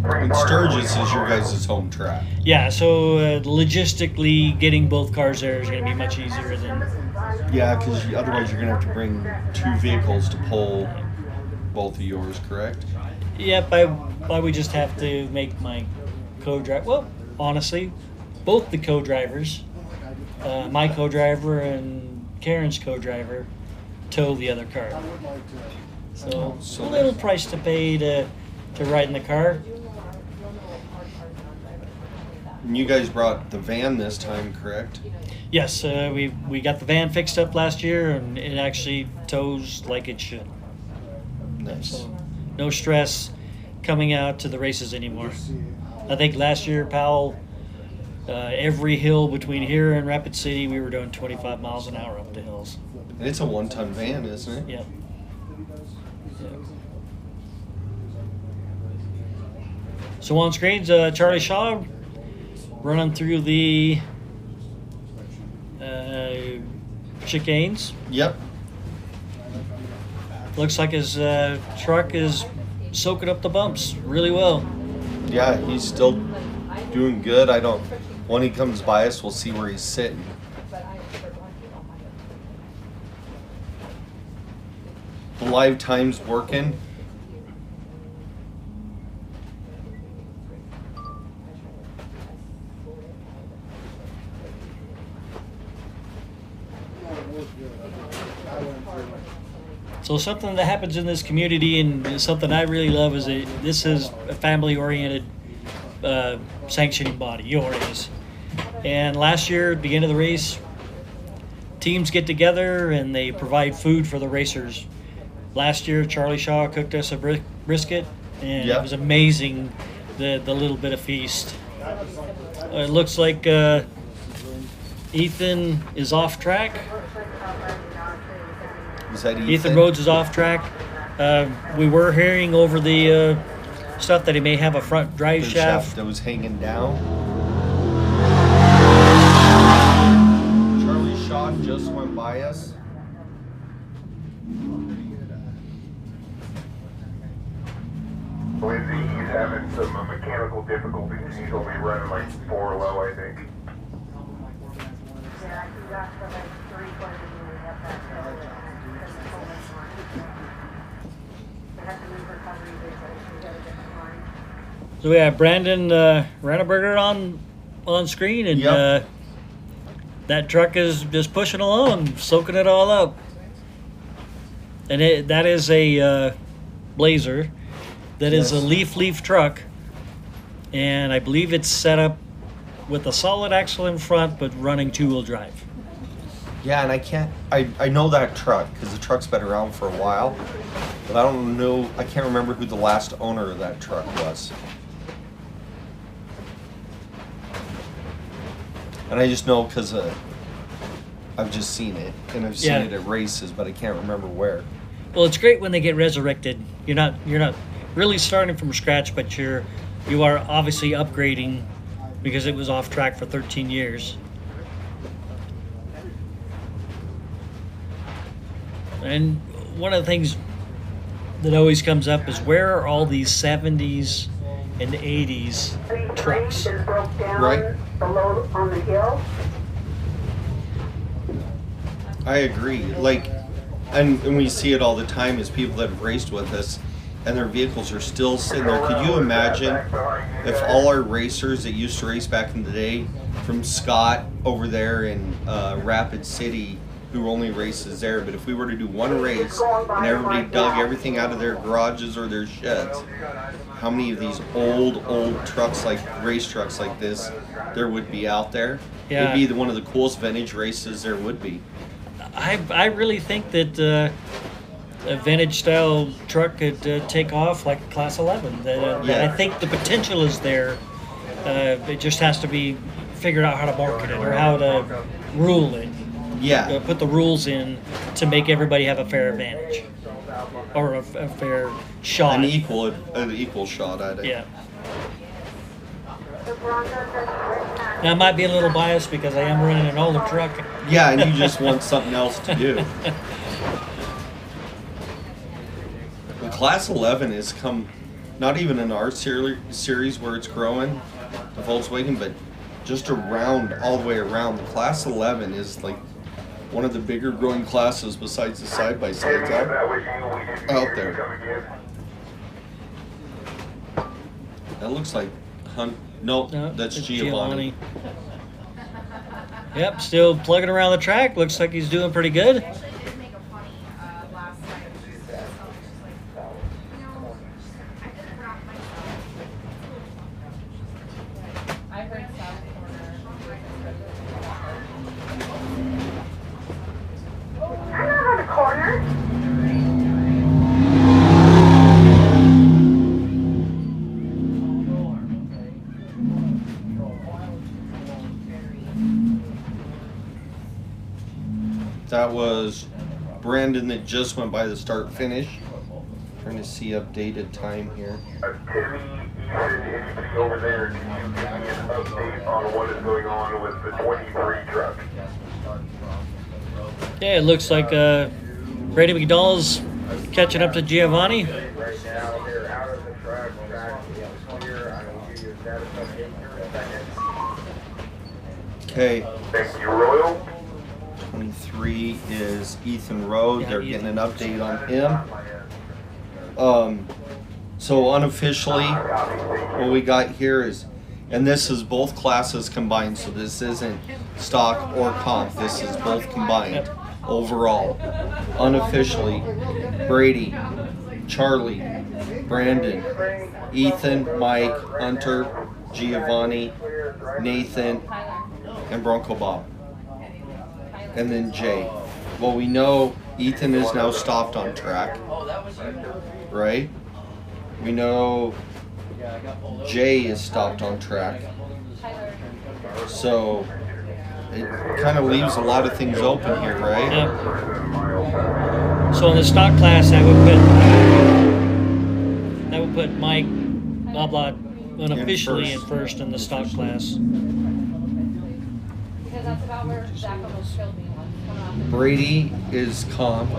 And Sturgis is your guys' home track. Yeah, so logistically getting both cars there is going to be much easier than. Yeah, because otherwise you're going to have to bring 2 vehicles to pull both of yours, correct? Yep, I would just have to make my co-drive. Well, honestly, both the co-drivers, my co-driver and Karen's co-driver, tow the other car. So a little price to pay to ride in the car. And you guys brought the van this time, correct? Yes, we got the van fixed up last year, and it actually tows like it should. Nice. So no stress coming out to the races anymore. I think last year, Powell, every hill between here and Rapid City, we were doing 25 miles an hour up the hills. And it's a 1-ton van, isn't it? Yep. So on screens, Charlie Shaw running through the chicanes. Yep. Looks like his truck is soaking up the bumps really well. Yeah, he's still doing good. When he comes by us, we'll see where he's sitting. The live time's working. So something that happens in this community, and something I really love, is this is a family-oriented sanctioning body. Y.O.R.R is. And last year, at the end of the race, teams get together and they provide food for the racers. Last year, Charlie Shaw cooked us a brisket, and it was amazing, the little bit of feast. It looks like Ethan is off track. Is that Ethan Rhodes is off track. We were hearing over the stuff that he may have a front drive shaft that was hanging down. Charlie Shaw just went by us. Lindsay, he's having some mechanical difficulties. He's only running like 4 low, I think. Yeah, he's after like 3 quarters of the way up that hill. They have to move recovery, they got a different line. So we have Brandon Ranneberger on screen, and that truck is just pushing along, soaking it all up. And that is a Blazer. That is a leaf truck, and I believe it's set up with a solid axle in front, but running 2-wheel drive. Yeah, and I know that truck because the truck's been around for a while, but I can't remember who the last owner of that truck was. And I just know because I've just seen it, and I've seen it at races, but I can't remember where. Well, it's great when they get resurrected. You're not really starting from scratch, but you are obviously upgrading because it was off track for 13 years. And one of the things that always comes up is, where are all these 70s and 80s trucks? Right. Below on the hill. I agree. And we see it all the time as people that have raced with us, and their vehicles are still sitting there. Could you imagine if all our racers that used to race back in the day, from Scott over there in Rapid City, who only races there, but if we were to do one race and everybody dug everything out of their garages or their sheds, how many of these old trucks, like race trucks like this, there would be out there? Yeah. It'd be one of the coolest vintage races there would be. I really think that a vintage style truck could take off like a Class 11. I think the potential is there. It just has to be figured out how to market it or how to rule it. Yeah. Put the rules in to make everybody have a fair advantage or a fair shot. An equal shot at it. Yeah. Now, I might be a little biased because I am running an older truck. Yeah, and you just want something else to do. The Class 11 has come, not even in our series where it's growing, the Volkswagen, but just around, all the way around. The Class 11 is like one of the bigger growing classes besides the side-by-sides out there. That looks like no, that's Giovanni. Yep, still plugging around the track. Looks like he's doing pretty good. Actually, it did make a funny last night. So it's just like, I didn't wrap myself. I heard South Corner. I'm not on the corner. That was Brandon that just went by the start finish. Trying to see updated time here. Timmy, Ethan, anybody over there, can you give me an update on what is going on with the 23 truck? Yeah, it looks like Brady McDonald's catching up to Giovanni. Right now, they're out of the track. Track is clear. I will give you a status update here in a second. Okay, Thank you, Royal. 23 is Ethan Rowe. Yeah, They're Ethan. getting an update on him. So unofficially, what we got here is, and this is both classes combined, so this isn't stock or comp, this is both combined overall. Unofficially, Brady, Charlie, Brandon, Ethan, Mike, Hunter, Giovanni, Nathan, and Bronco Bob. And then Jay. Well, we know Ethan is now stopped on track, right? We know Jay is stopped on track. So it kind of leaves a lot of things open here, right? Yep. So in the stock class, that would put Mike blah blah unofficially in first in the stock class. Because that's about where Zach almost killed me once. Coming off the Brady is comp.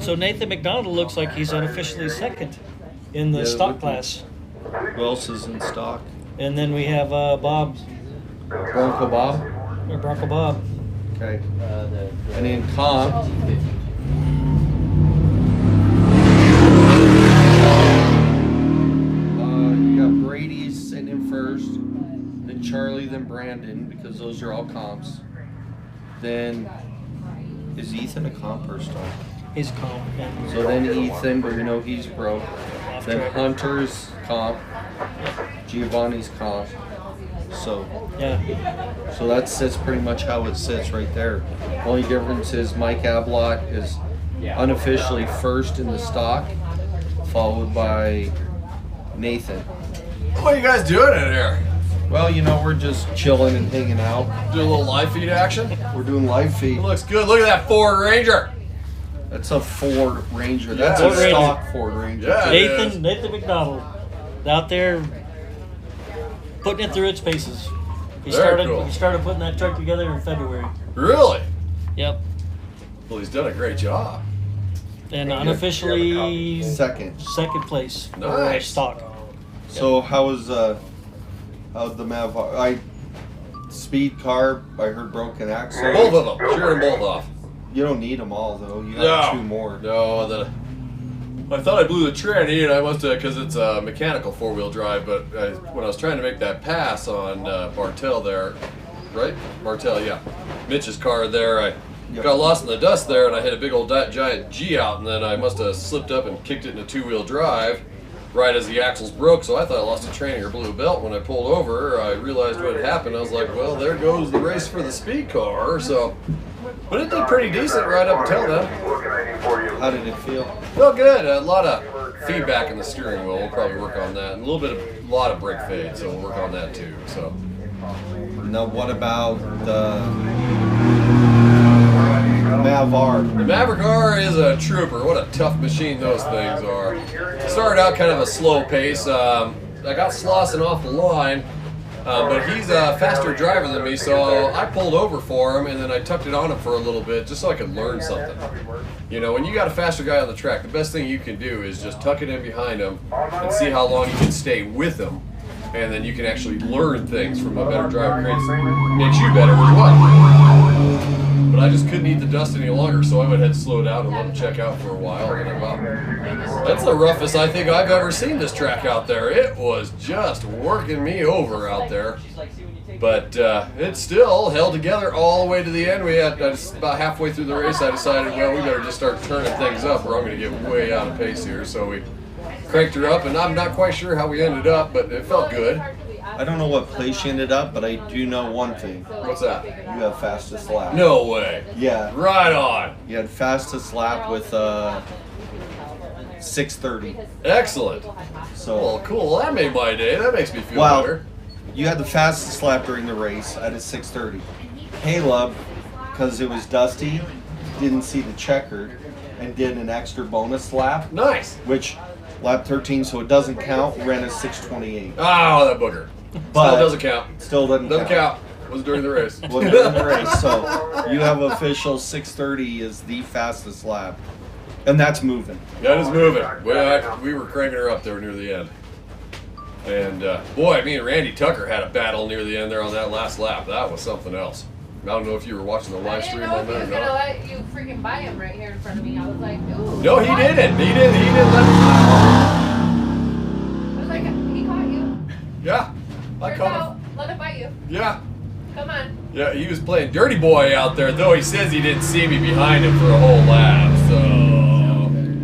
So Nathan McDonald looks like he's unofficially second in the Yeah, stock looking- class. Who else is in stock? And then we have Bob, Bronco Bob. or Bronco Bob. Okay. And in comp, you got Brady's sitting in first, then Charlie, then Brandon, because those are all comps. Then is Ethan a comp or stock? He's comp. And So then Ethan, but we know he's broke. off Then track. Hunter's comp. Giovanni's comp. So Yeah. So that sits pretty much how it sits right there. Only difference is Mike Ablott is unofficially first in the stock, followed by Nathan. What are you guys doing in here? Well, you know, we're just chilling and hanging out. Do a little live feed action? We're doing live feed. It looks good. Look at that Ford Ranger. That's a Ford Ranger. That's Yeah, a it is. stock Ford Ranger. Yeah. Nathan McDonald out there putting it through its paces. He Very cool. started putting that truck together in February. Really? Yep. Well, he's done a great job. And unofficially Second. place for Nice. stock. So how's the Mav? Speed car. I heard broken axle. Both of them. Sure, them both off. You don't need them all though. You No. have two more. No, I thought I blew the tranny, and I must have, because it's a mechanical four-wheel drive, but when I was trying to make that pass on Bartel there, right? Bartel, yeah. Mitch's car there, I got lost in the dust there, and I hit a big old giant G out, and then I must have slipped up and kicked it in a two-wheel drive right as the axles broke, so I thought I lost a tranny or blew a belt. When I pulled over, I realized what had happened. I was like, well, there goes the race for the speed car, so... But it did pretty decent right up until then. How did it feel? Felt good. A lot of feedback in the steering wheel. We'll probably work on that. And a lot of brake fade, so we'll work on that too. So. Now, what about the Mav-R? The Maverick R is a trooper. What a tough machine those things are. It started out kind of a slow pace. I got Slauson off the line. But he's a faster driver than me, so I pulled over for him, and then I tucked it on him for a little bit just so I could learn something. You know, when you got a faster guy on the track, the best thing you can do is just tuck it in behind him and see how long you can stay with him, and then you can actually learn things from a better driver. Makes you better as well. But I just couldn't eat the dust any longer, so I went ahead and slowed down and let him check out for a while, and then That's the roughest I think I've ever seen this track out there. It was just working me over out there. But it still held together all the way to the end. We had about halfway through the race, I decided, well, we better just start turning things up or I'm going to get way out of pace here. So we cranked her up, and I'm not quite sure how we ended up, but it felt good. I don't know what place you ended up, but I do know one thing. What's that? You have fastest lap. No way. Yeah. Right on. You had fastest lap with 6:30. Excellent. So Well, cool. Well, that made my day. That makes me feel Well, better. you had the fastest lap during the race at a 6:30. Caleb, because it was dusty, didn't see the checkered and did an extra bonus lap, Nice. which lap 13, so it doesn't count, ran a 6:28. Oh, that booger. But Still doesn't count. Still doesn't count. Was during the race. Well, during the race, so you have official 6:30 is the fastest lap, and that's moving. That is moving. Well, we were cranking her up there near the end. And boy, me and Randy Tucker had a battle near the end there on that last lap. That was something else. I don't know if you were watching the live stream on that or I didn't know if he was gonna not. let you freaking buy him right here in front of me. I was like, ooh. No, he didn't. He didn't let me. I was like, he caught you. Yeah, I Turns caught him. out, let him bite you. Yeah. Come on. Yeah, he was playing dirty boy out there, though he says he didn't see me behind him for a whole lap, so...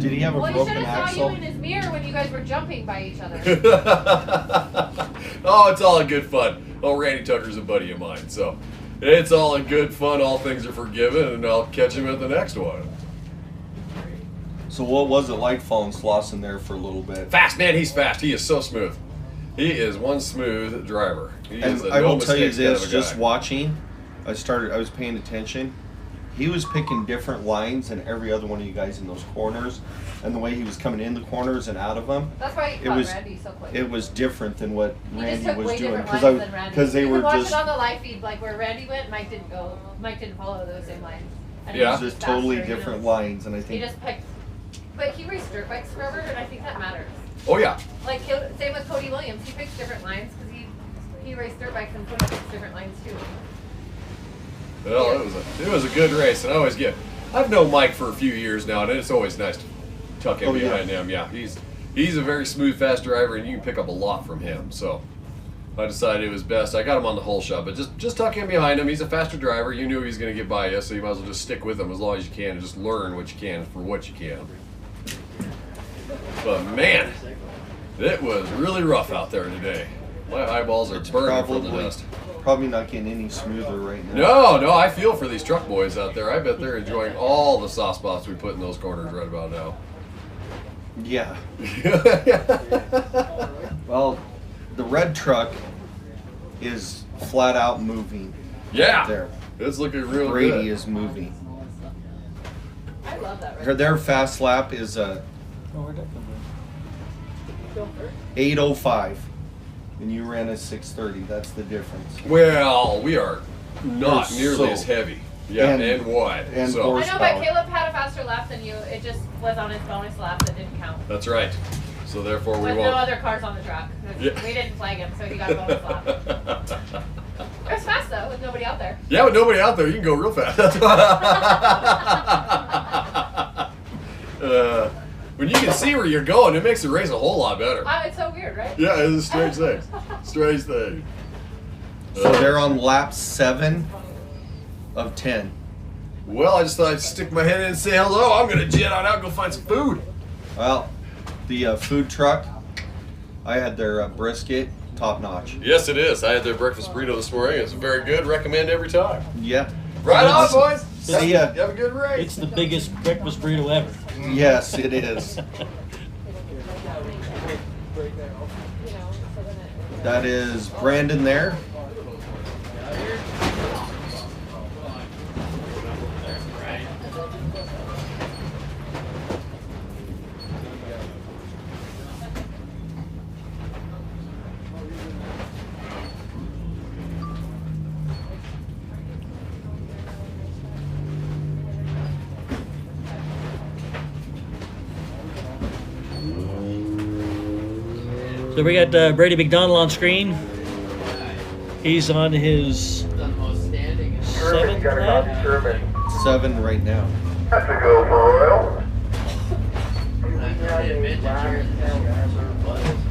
Did he have a Well, he broken should have saw you axle? in his mirror when you guys were jumping by each other. Oh, it's all in good fun. Oh, Randy Tucker's a buddy of mine, so it's all in good fun. All things are forgiven, and I'll catch him at the next one. So what was it like following Slauson there for a little bit? Fast, man, he's fast. He is so smooth. He is one smooth driver. He And is a I no will tell you mistakes kind this, of a just guy. watching, I was paying attention. He was picking different lines than every other one of you guys in those corners, and the way he was coming in the corners and out of them. That's why he It caught was Randy so quick. it was different than what He just Randy took was way doing different lines than Randy. because they you were can watch just it on the live feed, like where Randy went, Mike didn't go. Mike didn't follow those same lines. And he Yeah. was just faster, totally you know? different lines, and I He think just picked, but he raced dirt bikes forever, and I think that matters. Oh, yeah. Like same with Cody Williams, he picks different lines because he raced dirt bikes and Cody picks different lines too. Well, it was a good race, and I've known Mike for a few years now, and it's always nice to tuck him behind him. Yeah, he's a very smooth, fast driver, and you can pick up a lot from him. So I decided it was best. I got him on the whole shot, but just tuck him behind him. He's a faster driver. You knew he was going to get by you, so you might as well just stick with him as long as you can and just learn what you can for what you can. But man, it was really rough out there today. My eyeballs are burning from the dust. probably not getting any smoother right now. No, I feel for these truck boys out there. I bet they're enjoying all the soft spots we put in those corners right about now. Yeah. Well, the red truck is flat out moving. Yeah. There. It's looking real Brady good. is moving. I love that. Their fast lap is a 8:05, and you ran a 6:30. That's the difference. Well, we are not You're nearly so- as heavy. Yeah, and wide. and so. I know, but Caleb had a faster lap than you. It just was on his bonus lap that didn't count. That's right. So therefore we With won't. no other cars on the track. Yeah. We didn't flag him, so he got a bonus lap. It was fast though, with nobody out there. Yeah, with nobody out there, you can go real fast. When you can see where you're going, it makes the race a whole lot better. It's so weird, right? Yeah, it's a strange thing. Strange thing. So they're on lap 7 of 10. Well, I just thought I'd stick my head in and say hello. I'm gonna jet on out and go find some food. Well, the food truck, I had their brisket, top notch. Yes, it is. I had their breakfast burrito this morning. It's very good. Recommend every time. Yeah. Right on, boys. See ya. Have a good race. It's the biggest breakfast burrito ever. Yes, it is. That is Brandon there. So we got Brady McDonald on screen. He's on his Sherman, 7th got a lap. copy, Sherman. 7 right now. That's a go for oil.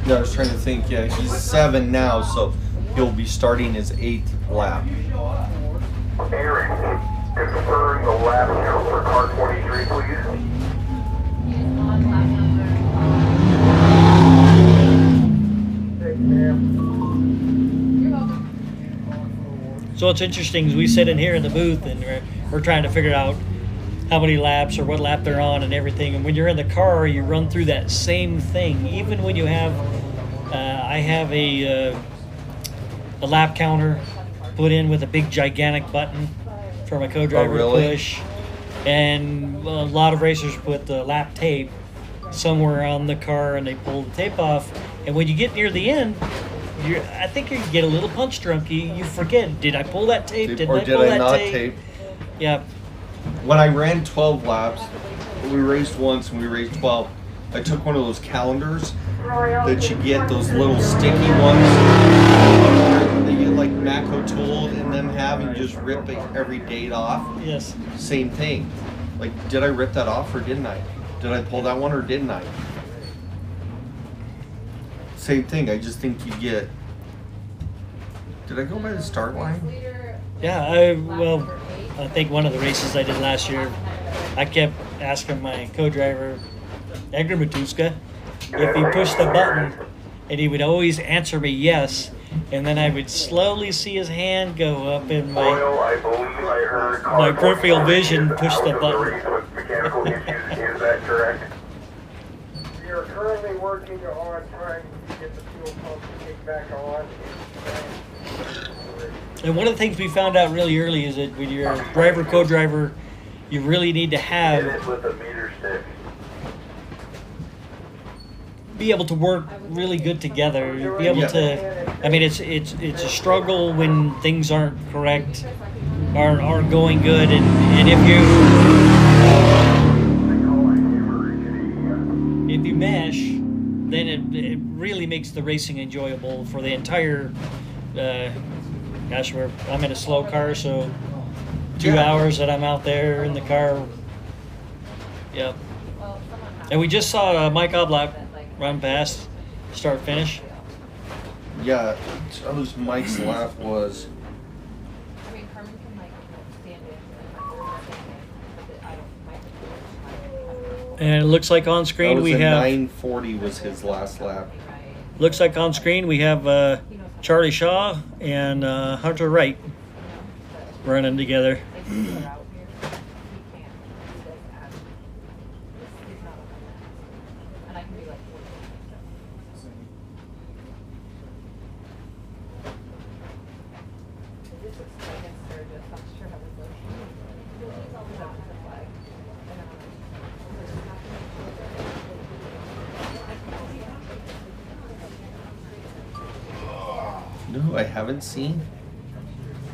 Yeah, I was trying to think. Yeah, he's 7 now, so he'll be starting his 8th lap. Aaron, confirm the lap count for car 23, please. So what's interesting is we sit in here in the booth and we're trying to figure out how many laps or what lap they're on and everything. And when you're in the car, you run through that same thing. Even when you have, I have a lap counter put in with a big gigantic button for my co-driver to push. And a lot of racers put the lap tape somewhere on the car and they pull the tape off. And when you get near the end, I think you get a little punch drunk. You forget, did I pull that tape? Did I pull that tape? Yeah. When I ran 12 laps, we raced once and we raced 12. I took one of those calendars that you get, those little sticky ones that you like Mac O'Toole and them have, and you just rip every date off. Yes. Same thing. Like, did I rip that off or didn't I? Did I pull that one or didn't I? Same thing. I just think you get. Did I go by the start line? Yeah, I think one of the races I did last year, I kept asking my co-driver, Edgar Matuska, if he pushed the button, and he would always answer me yes, and then I would slowly see his hand go up in my peripheral vision, push the button. Mechanical issues, is that correct? We are currently working on trying to get the fuel pump to kick back on. And one of the things we found out really early is that when you're a driver, co-driver, you really need to have be able to work really good together. Be able to, I mean, it's a struggle when things aren't correct, aren't going good, and if you mesh, then it really makes the racing enjoyable for the entire. Gosh, I'm in a slow car, so 2 hours that I'm out there in the car. Yep. And we just saw Mike Oblak run past, start finish. Yeah, that was Mike's lap was. And it looks like on screen we have 9:40 was his last lap. Looks like on screen we have Charlie Shaw and Hunter Wright running together. No, I haven't seen,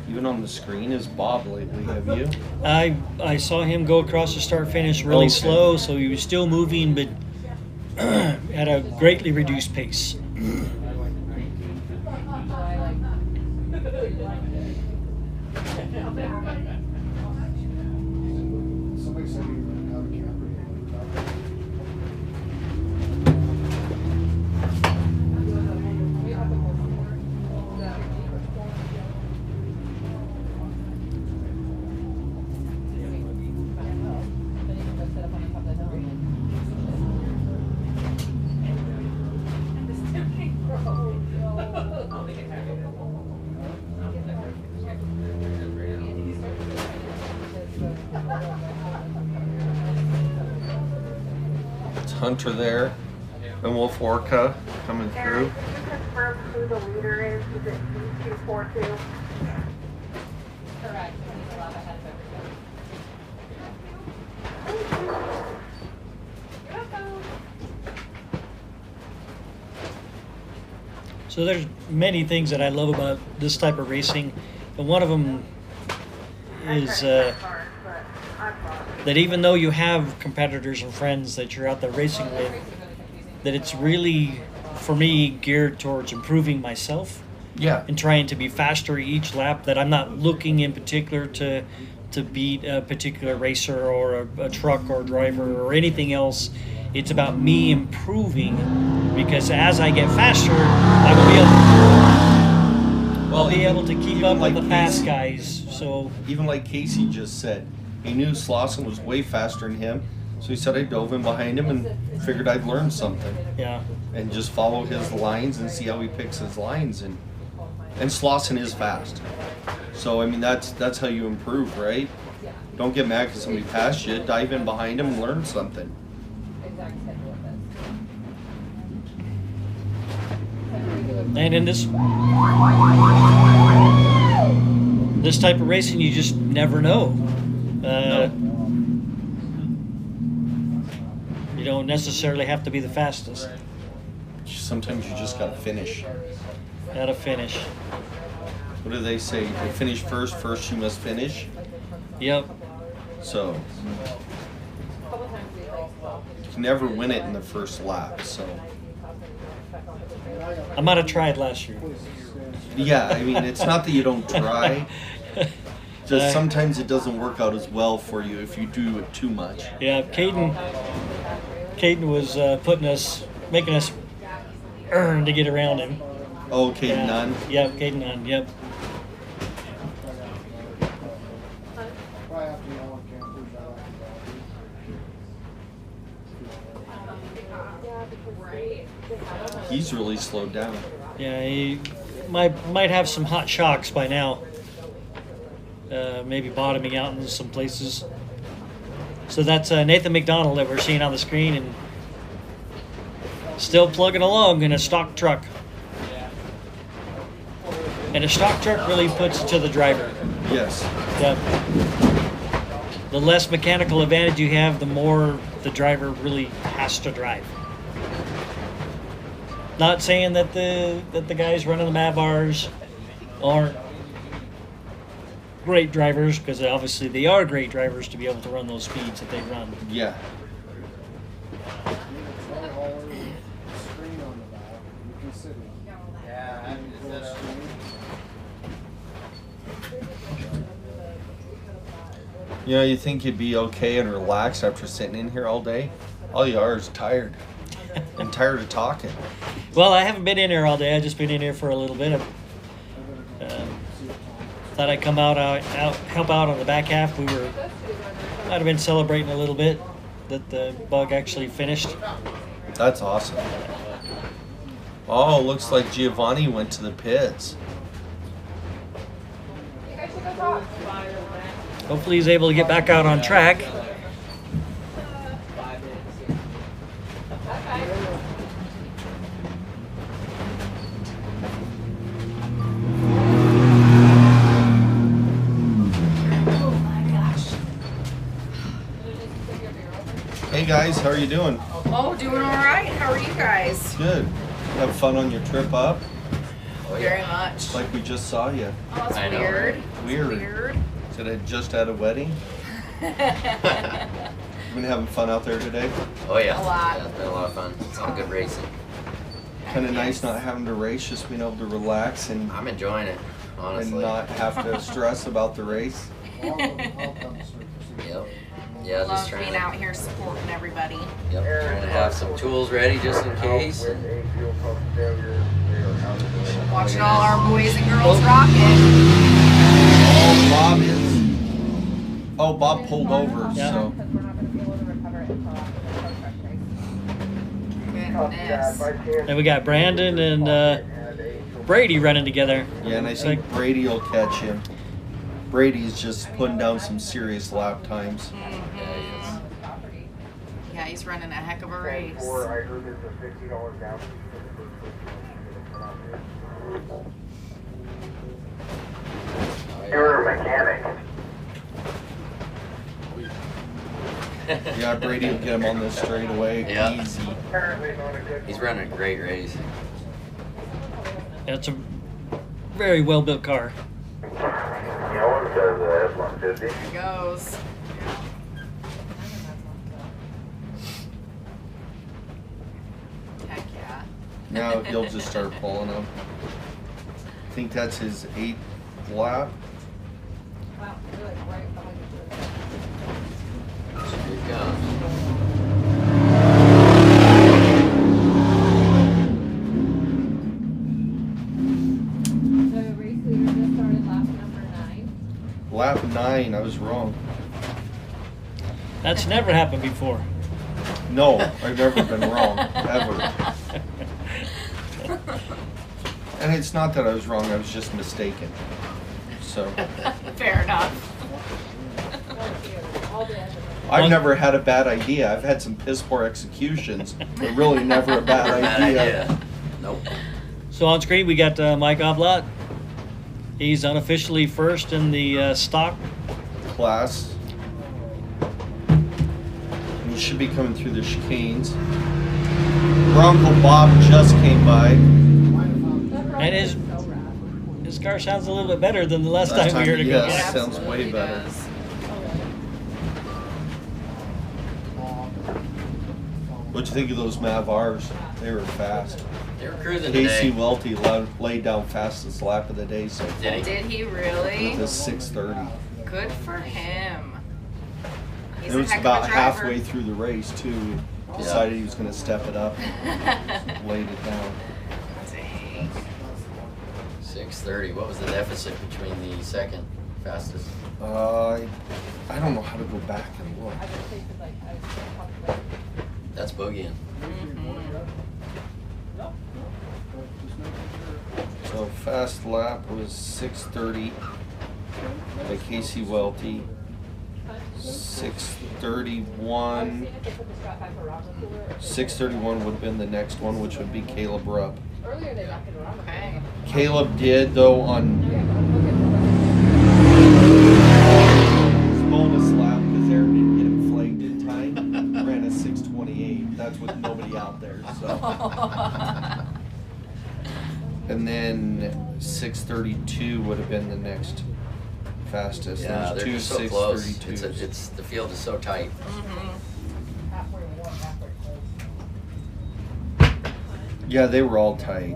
even on the screen, is Bob lately. Have you? I saw him go across the start finish really slow, so he was still moving, but at a greatly reduced pace. Hunter there, and Wolf Orca coming through. Can you confirm who the leader is? Is it D242? Correct. He's a lot ahead of everybody. So there's many things that I love about this type of racing, and one of them is that even though you have competitors and friends that you're out there racing with, that it's really, for me, geared towards improving myself. Yeah. And trying to be faster each lap, that I'm not looking in particular to beat a particular racer or a truck or driver or anything else. It's about me improving, because as I get faster, I'll be able to keep up with the fast guys. So even like Casey just said, he knew Slauson was way faster than him, so he said I dove in behind him and figured I'd learn something. Yeah. And just follow his lines and see how he picks his lines. And Slauson is fast. So I mean that's how you improve, right? Don't get mad because somebody passed you. Dive in behind him and learn something. And in this type of racing, you just never know. No. You don't necessarily have to be the fastest. Sometimes you just gotta finish. Gotta finish. What do they say? To finish first you must finish. Yep. So you can never win it in the first lap. So I might have tried last year. yeah, I mean it's not that you don't try. Just sometimes it doesn't work out as well for you if you do it too much. Yeah, Caden was making us earn to get around him. Oh, Caden Nunn? Yep, Caden Nunn, yep. He's really slowed down. Yeah, he might have some hot shocks by now. Maybe bottoming out in some places. So that's Nathan McDonald that we're seeing on the screen, and still plugging along in a stock truck. And a stock truck really puts it to the driver. Yes. Yep. The less mechanical advantage you have, the more the driver really has to drive. Not saying that the guys running the Mavars aren't great drivers, because obviously they are great drivers to be able to run those speeds that they run. Yeah. You know, you think you'd be okay and relaxed after sitting in here all day? All you are is tired. And tired of talking. Well, I haven't been in here all day. I've just been in here for a little bit. Thought I'd come out, help out on the back half. Might have been celebrating a little bit that the bug actually finished. That's awesome. Oh, looks like Giovanni went to the pits. Hopefully he's able to get back out on track. Hey guys, how are you doing? Oh, doing all right. How are you guys? Good. You have fun on your trip up? Very much. Like we just saw you. Oh, that's weird. Weird. Said I just had a wedding. Been having fun out there today? Oh yeah. A lot. Yeah, it's been a lot of fun. It's all good racing. Kind of nice not having to race, just being able to relax and I'm enjoying it, honestly. and not have to stress about the race. Yep. Yeah, Love just trying being to, out here supporting everybody. Yep, trying to have some tools ready just in case. With a fuel pump failure, they are out of the way. Watching all our boys and girls rock it. Oh, Bob pulled over, Yeah. so. Goodness. And we got Brandon and Brady running together. Yeah, and I think Brady will catch him. Brady's just putting down some serious lap times. Yeah, he's running a heck of a race. I heard there's a $50 down fee for the first person. You're a mechanic. Yeah, Brady will get him on this straightaway. Yeah. Easy. He's running a great race. That's a very well built car. No one says F-150. There he goes. Heck yeah. Now he'll just start pulling them. I think that's his 8th lap. Here it comes. lying. I was wrong. That's never happened before. No, I've never been wrong, ever. And it's not that I was wrong, I was just mistaken. So. Fair enough. I've never had a bad idea. I've had some piss poor executions, but really never a bad idea. Nope. So on screen we got Mike Oblott. He's unofficially first in the stock class. He should be coming through the chicanes. Bronco Bob just came by. And his car sounds a little bit better than the last time we heard it go. Yes, sounds way better. What'd you think of those Y.O.R.Rs? They were fast. They were cruising Casey today. Welty laid down fastest lap of the day so far. Did he really? With a 6:30. Good for him. He's It a was heck of about a driver. halfway through the race too. Decided he was going to step it up, and laid it down. Dang. 6:30. What was the deficit between the second fastest? I don't know how to go back and look. That's boogieing. So fast lap was 6:30 by Casey Welty. 6:31. 6:31 would have been the next one, which would be Caleb Rupp. Okay. Caleb did though on his bonus lap because Aaron didn't get him flagged in time. Ran a 6:28. That's with nobody out there. So. And then 6:32 would have been the next fastest. Yeah, There's they're two just so close. 6:32s. It's the field is so tight. Yeah, they were all tight.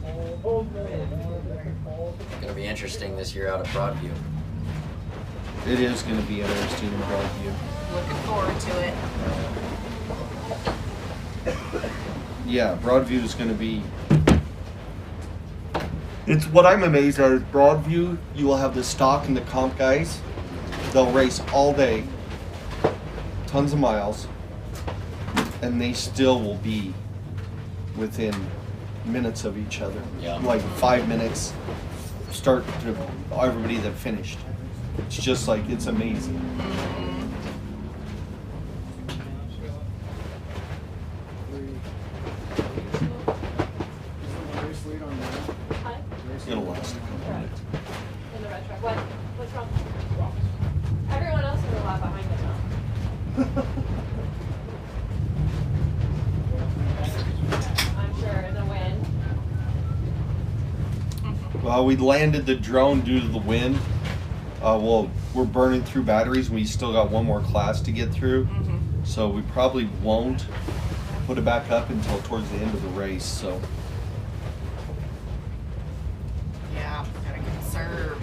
It's going to be interesting this year out at Broadview. It is going to be interesting in Broadview. Looking forward to it. Yeah, Broadview is going to be. It's what I'm amazed at is Broadview. You will have the stock and the comp guys. They'll race all day, tons of miles, and they still will be within minutes of each other. Yeah. Like 5 minutes, start to everybody that finished. It's just like it's amazing. It'll last a couple minutes. In the red truck. What's wrong? Everyone else is a lot behind us now. I'm sure in the wind. Well, we landed the drone due to the wind. Well, we're burning through batteries. We still got one more class to get through. So we probably won't put it back up until towards the end of the race. So Yeah, gotta conserve.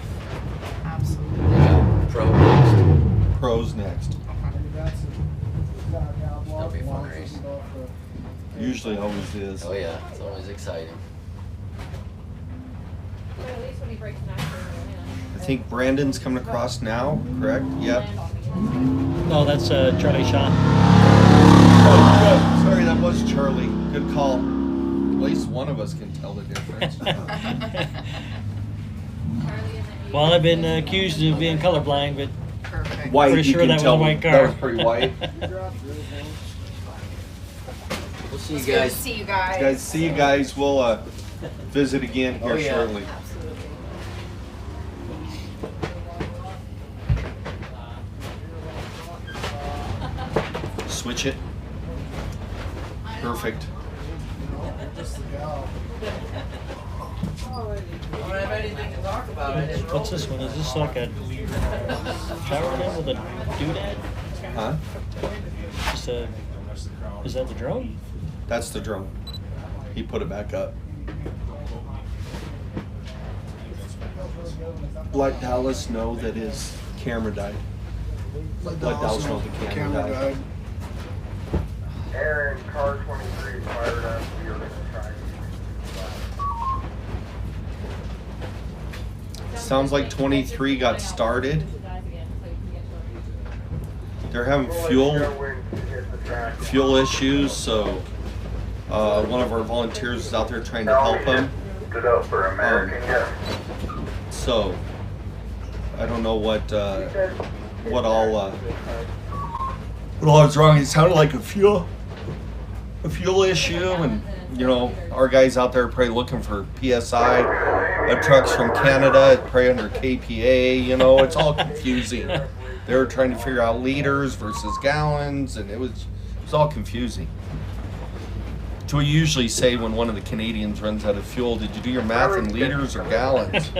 Absolutely. Yeah, pro next. pros next. That'll be a fun race. Usually always is. Oh yeah, it's always exciting. But at least when he breaks an accident, I think Brandon's coming across now, correct? Yep. No, that's Charlie Shaw. Oh, good. Sorry, that was Charlie. Good call. At least one of us can tell the difference. Well, I've been accused of being colorblind, but Perfect. White, pretty you sure can that was tell a white car. That was pretty white. We'll see you It's good to guys. see you guys. Guys, see you guys. We'll visit again here Oh, yeah. shortly. Absolutely. Switch it. Perfect. What's this one? Is this like a shower head with a doodad? Huh? Just a, is that the drone? That's the drone. He put it back up. Let Dallas know that his camera died. Let Dallas know the camera died. Aaron, car 23 fired up. We are going to try. Sounds like 23 got started. They're having fuel issues, so one of our volunteers is out there trying to help them. So I don't know what all is wrong. It sounded like a fuel issue, and you know, our guys out there are probably looking for PSI. Trucks from Canada, probably under KPA. You know, it's all confusing. They were trying to figure out liters versus gallons, and it was all confusing. So we usually say when one of the Canadians runs out of fuel, did you do your math in liters or gallons?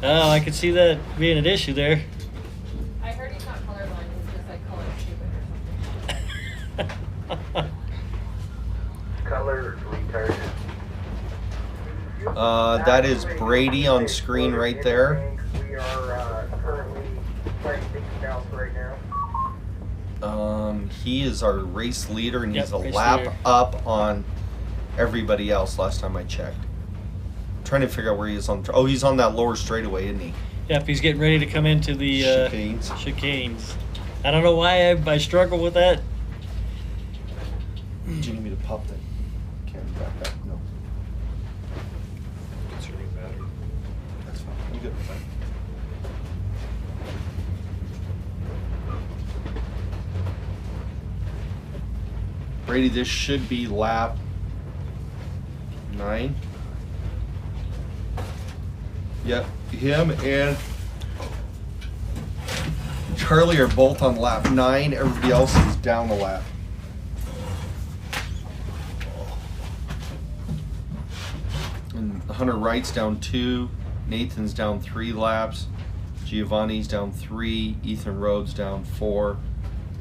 Oh, I could see that being an issue there. I heard he's not colorblind, he's just like color stupid or something. Color retarded. That is Brady on screen right there. We are currently playing Big South right now. He is our race leader, and Yep, he's a race lap leader. up on everybody else last time I checked. Trying to figure out where he is on. Oh, he's on that lower straightaway, isn't he? Yep, he's getting ready to come into the chicanes. I don't know why I struggle with that. Do you need me to pop the camera back up? No. Concerning battery. That's fine. I'm good with that. Brady, this should be lap 9. Yep, him and Charlie are both on lap 9. Everybody else is down a lap. And Hunter Wright's down 2. Nathan's down 3 laps. Giovanni's down 3. Ethan Rhodes down 4.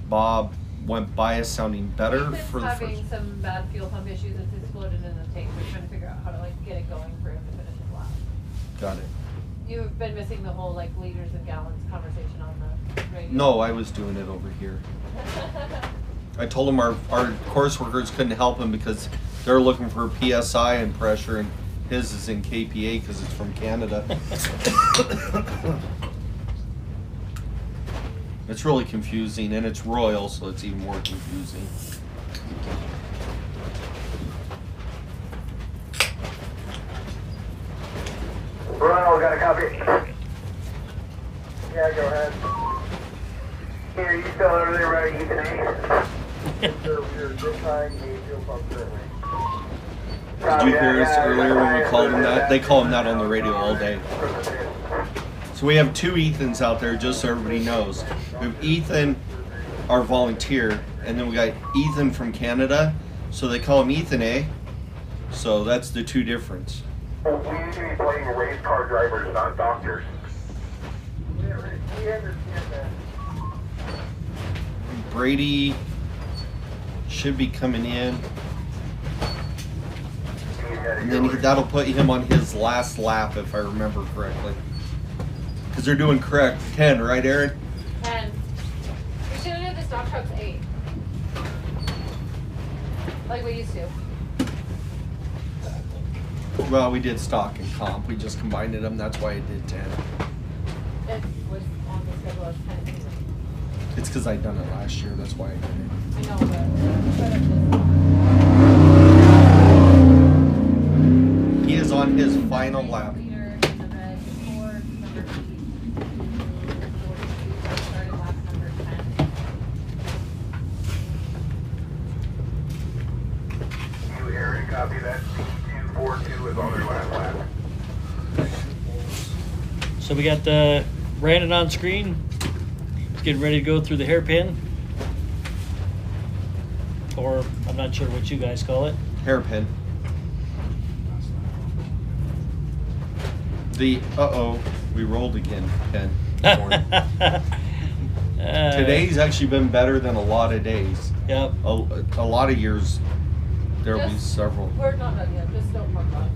Bob went by us sounding better He's for the having first. some bad fuel pump issues. It's exploded in the tank. We're trying to figure out how to like get it going for him to finish his lap. Got it. You've been missing the whole like liters and gallons conversation on the radio. No, I was doing it over here. I told him our course workers couldn't help him because they're looking for PSI and pressure, and his is in KPA because it's from Canada. It's really confusing, and it's Royal, so it's even more confusing. Ronald, got a copy? Yeah, go ahead. Here, you still over there, right? You can Yes, sir, we are good time, fuel pump currently. Did you hear us earlier when we called him that? They call him that on the radio all day. So we have 2 Ethans out there, just so everybody knows. We have Ethan, our volunteer, and then we got Ethan from Canada. So they call him Ethan A. So that's the 2 difference. We need to be playing race car drivers, not doctors. We understand that. Brady should be coming in. And then that'll put him on his last lap, if I remember correctly. Because they're doing correct 10, right, Aaron? 10. We should have did the stock trucks 8. Like we used to. Well, we did stock and comp. We just combined them. That's why I did 10. It was on the schedule as 10. It's because I'd done it last year. That's why I did it. I know, but He is on his final lap. leader in the red, Ford, number 8. Started lap number 10. You, Aaron, copy that. C242 is on their last lap. So we got Brandon on screen. He's getting ready to go through the hairpin. Or I'm not sure what you guys call it. Hairpin. The we rolled again, Ken. Today's actually been better than a lot of days. Yep. A lot of years, there'll be Just- several. We're not done yet. Just don't talk about it.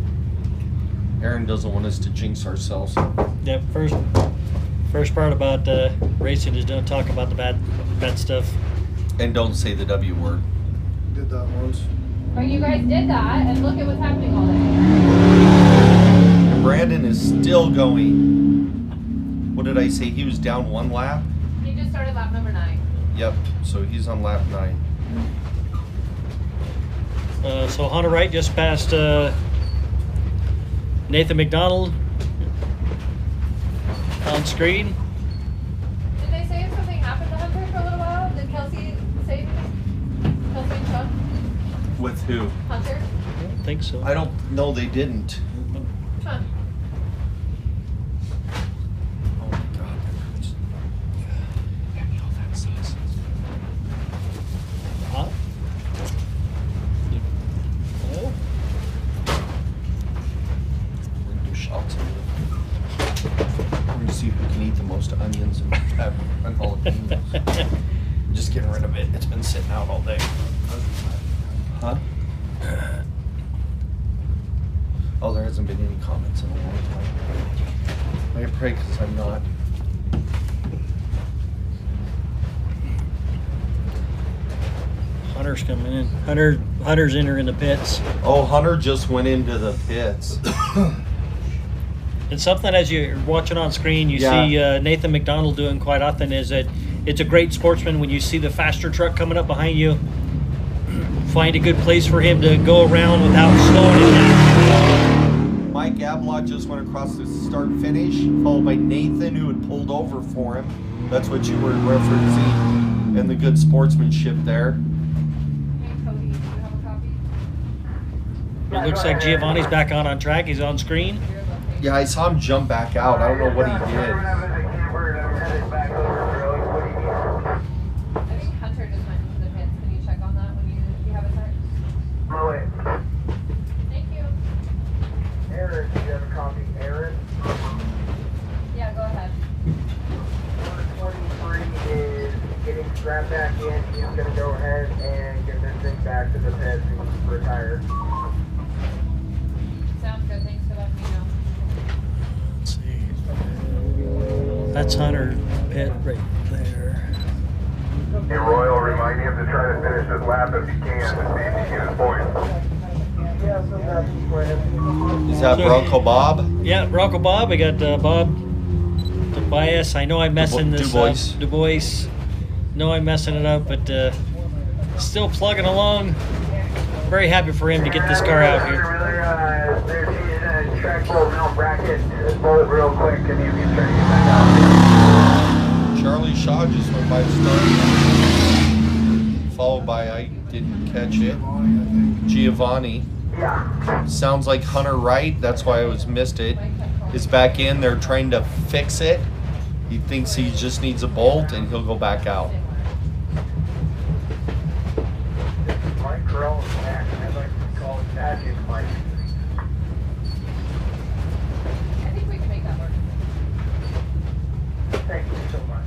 Aaron doesn't want us to jinx ourselves. Yep. First part about racing is don't talk about the bad stuff. And don't say the W word. Did that once. But you guys did that, and look at what's happening all day. And Brandon is still going. What did I say? He was down 1 lap? He just started lap number 9. Yep, so he's on lap 9. So Hunter Wright just passed Nathan McDonald on screen. Did they say if something happened to Hunter for a little while? Did Kelsey say Kelsey and Chuck? With who? Hunter? I don't think so. I don't know, they didn't. Huh. Oh my god, that hurts. Give me all that sauce. Huh? Oh. We're gonna do shots of it. We're gonna see who can eat the most onions and jalapenos. Just getting rid of it. It's been sitting out all day. Huh? Oh, there hasn't been any comments in a long time. I pray because I'm not. Hunter's coming in. Hunter's entering the pits. Oh, Hunter just went into the pits. And something as you're watching on screen, you Yeah. see Nathan McDonald doing quite often is that it's a great sportsman when you see the faster truck coming up behind you. Find a good place for him to go around without slowing it down. Mike Ablott just went across the start finish, followed by Nathan, who had pulled over for him. That's what you were referencing, and the good sportsmanship there. Hey, Cody, do you have a copy? It looks like Giovanni's back on track. He's on screen. Yeah, I saw him jump back out. I don't know what he did. I think Hunter just went into the pits. Can you check on that when you have a sec? Thank you. Aaron, do you have a copy? Aaron? Yeah, go ahead. Number 23 is getting strapped back in. He's going to go ahead and get this thing back to the pit and retire. Sounds good. Thanks for letting me know. Let's see. That's Hunter pit right there. Hey, Roy, I'll remind him to try to finish this lap if he can, and see if he can get his points. Yeah, so that's planned. Is that Bronco Bob? Yeah, Bronco Bob. We got Bob Tobias. I know I'm messing this up. Du Bois. Know I'm messing it up, but still plugging along. Very happy for him to get this car out here. There's a track bolt real bracket. Bolt real quick, and you can try to get back out. Charlie Shaw just went by the start. Followed by, I didn't catch it, Giovanni. Yeah. Sounds like Hunter Wright, that's why I missed it, is back in. They're trying to fix it. He thinks he just needs a bolt and he'll go back out. Mike Carell's back. I'd like to call it Magic Mike. I think we can make that work. Thank you so much.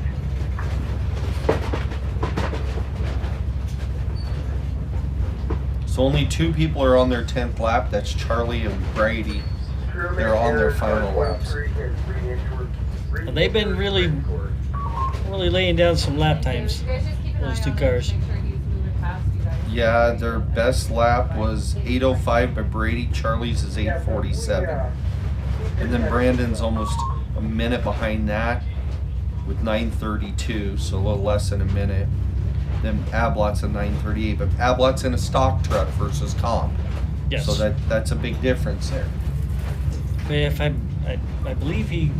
So only 2 people are on their 10th lap. That's Charlie and Brady. They're on their final laps. And they've been really laying down some lap times. You guys just keep an Those eye two on him, cars. Make sure he's moving past you guys. Yeah, their best lap was 8:05 by Brady. Charlie's is 8:47. And then Brandon's almost a minute behind that with 9:32, so a little less than a minute. Then Ablott's at 9:38, but Ablott's in a stock truck versus comp. Yes. So that's a big difference there. If I believe he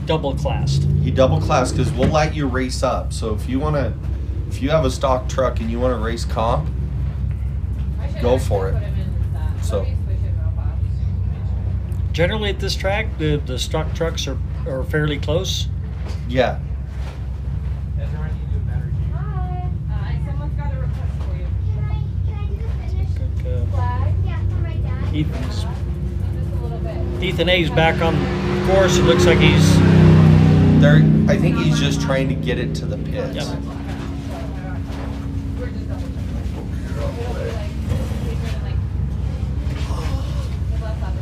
double classed. He double class because we'll let you race up. So if you have a stock truck and you want to race comp, I should go actually for it. put him in with that. So- Let me switch it real fast. Generally at this track, the stock trucks are fairly close. yeah. Hi. Someone's got a request for you. Flag? Yeah, from my dad. Ethan's, Just a little bit. Ethan A's back on course. It looks like he's There. I think he's just trying to get it to the pits. Yep. We're just double checking. It'll be like, the left side of the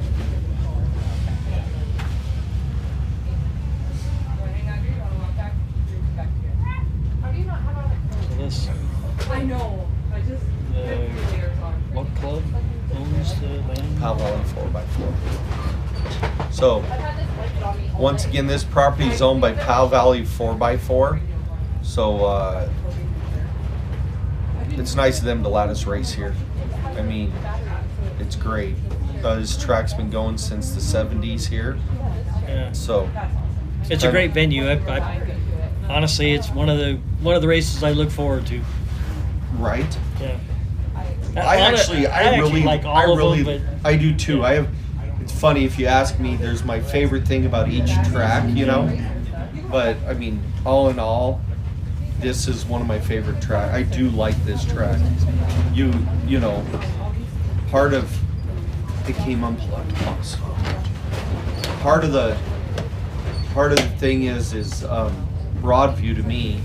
floor. Hang on, you want to walk back? Back here. How do you not have all that? this. I know. I just What club owns the land? Powell and 4x4. So I've had this blanket all once again, this property is owned by Powell Valley 4x4. So it's nice of them to let us race here. I mean, it's great. This track's been going since the 70s here. Yeah. So it's a great venue. Honestly, it's one of the races I look forward to. Right. Yeah. I really like all of them, but I do too. It's funny if you ask me. There's my favorite thing about each track, you know. But I mean, all in all, this is one of my favorite tracks. I do like this track. You know, part of it came unplugged. Part of the thing is Broadview to me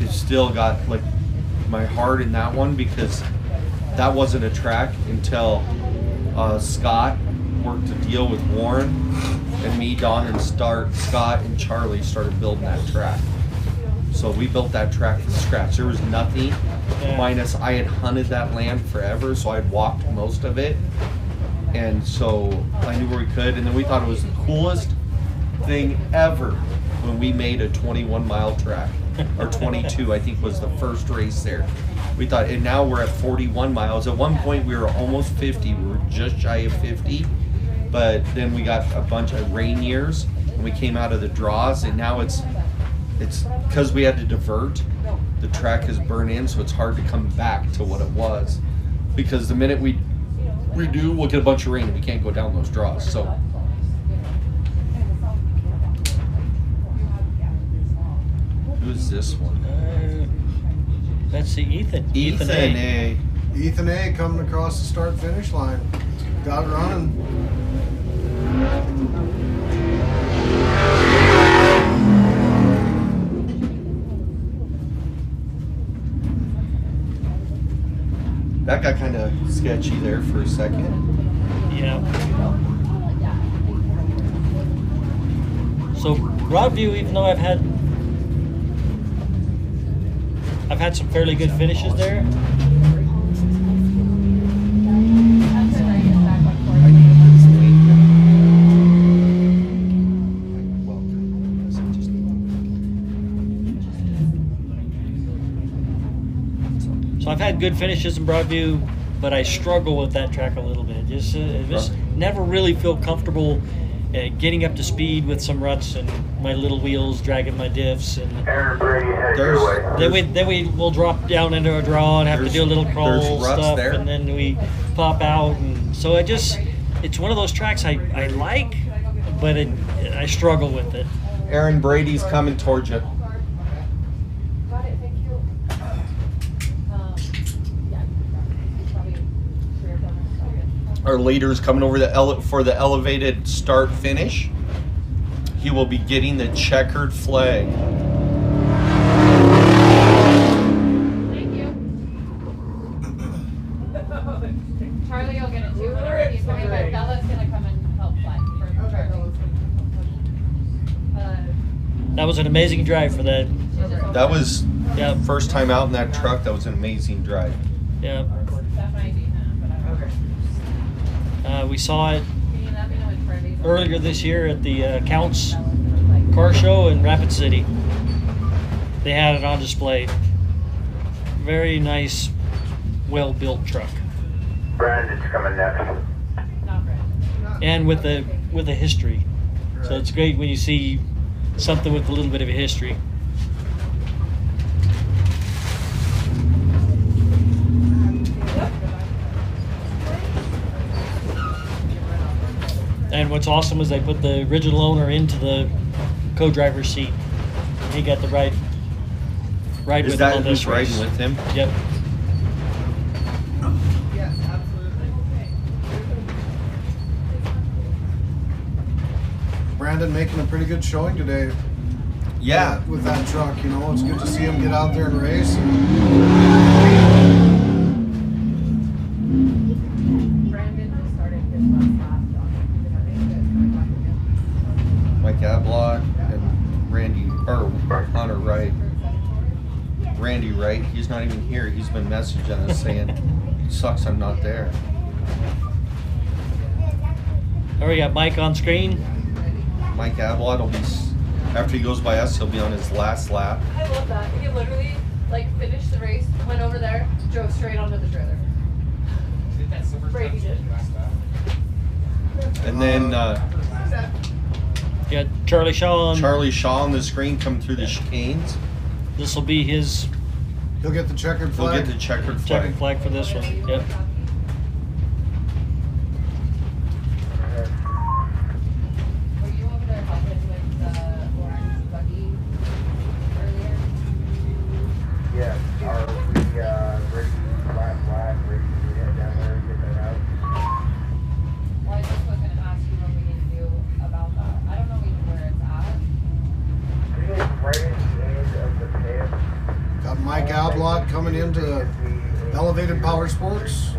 is still got like my heart in that one, because that wasn't a track until Scott worked a deal with Warren, and me, Don, and Scott and Charlie started building that track. So we built that track from scratch. There was nothing minus I had hunted that land forever, so I'd walked most of it, and so I knew where we could. And then we thought it was the coolest thing ever when we made a 21-mile track, or 22, I think was the first race there. We thought, and now we're at 41 miles. At one point we were almost 50. We were just shy of 50, but then we got a bunch of rain years and we came out of the draws, and now it's because we had to divert. The track has burned in, so it's hard to come back to what it was, because the minute we do, we'll get a bunch of rain and we can't go down those draws. So who's this one? Let's see, Ethan. Ethan A. Ethan A. coming across the start-finish line. Got it running. That got kind of sketchy there for a second. Yeah. So Broadview, even though I've had some fairly good finishes there. So I've had good finishes in Broadview, but I struggle with that track a little bit. Just never really feel comfortable getting up to speed with some ruts and my little wheels dragging my diffs, and then we will drop down into a draw and have to do a little crawl stuff, and then we pop out, and so it's one of those tracks I like, but I struggle with it. Aaron Brady's coming towards you. Our leader's coming over for the elevated start finish. He will be getting the checkered flag. Thank you. Charlie will get it too. He's coming, but Bella's gonna come and help flag for Charlie. That was an amazing drive for that. That was first time out in that truck. That was an amazing drive. Yeah. We saw it earlier this year at the Counts Car Show in Rapid City. They had it on display. Very nice, well-built truck. Brandon's coming next. And with a history. So it's great when you see something with a little bit of a history. And what's awesome is they put the original owner into the co-driver's seat. He got the ride with him on this race. Riding with him? Yep. Yes, absolutely. Brandon making a pretty good showing today. Yeah. With that truck, you know, it's good to see him get out there and race. Mike Ablock and Hunter Wright. Randy Wright, he's not even here. He's been messaging us saying, sucks I'm not there. There we got Mike on screen. Mike Ablott will be, after he goes by us, he'll be on his last lap. I love that. He literally like finished the race, went over there, drove straight onto the trailer. Brady did. And then Got Charlie Shaw on. Charlie Shaw on the screen coming through the chicanes. This will be his He'll get the checkered He'll flag. get the checkered flag. checkered flag for this one. Yep. Were you over there helping with the orange buggy earlier? Yes, are we ready for last lap, ready to head down there and get that out? Well, I just was gonna ask you what we need to do about that. I don't know even where it's at. I think it's right at the end of the pit. Got Mike Ablott coming into Elevated Power Sports.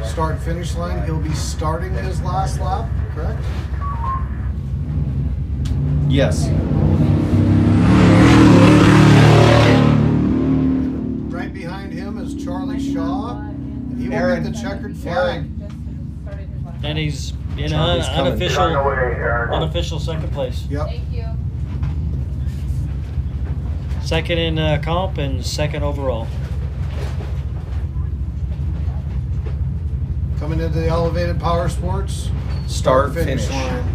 Start finish line. He'll be starting his last lap, correct? Yes. Right behind him is Charlie Shaw. And he will get the checkered flag. And he's in Charlie's coming. unofficial second place. Yep. Thank you. Second in comp and second overall. Coming into the Elevated Power Sports. Start, finish. line.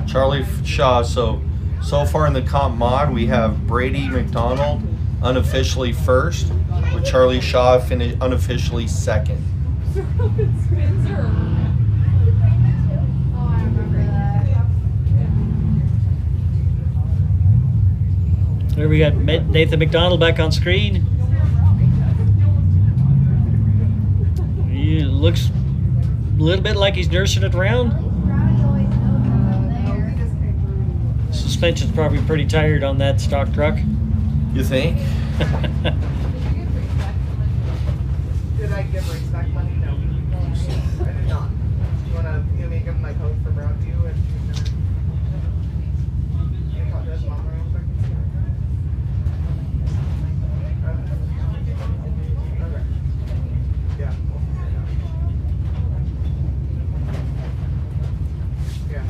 Charlie Shaw. So far in the comp mod, we have Brady McDonald unofficially first, with Charlie Shaw unofficially second. There we got Nathan McDonald back on screen. He looks a little bit like he's nursing it around. Suspension's probably pretty tired on that stock truck. You think? Did I give respect money? No. I did not. Do you want to make him my coach from around you and you talk to his mom real quick? Okay. Yeah. Yeah.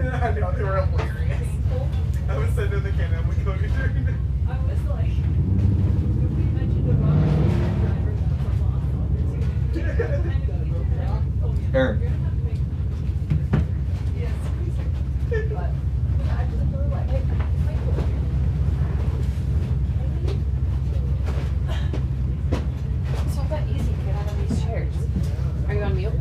I know, they were hilarious. I was sitting in the cannon with Cody during it. I was like, we mentioned a Aaron. It's not that easy to get out of these chairs. Are you on mute?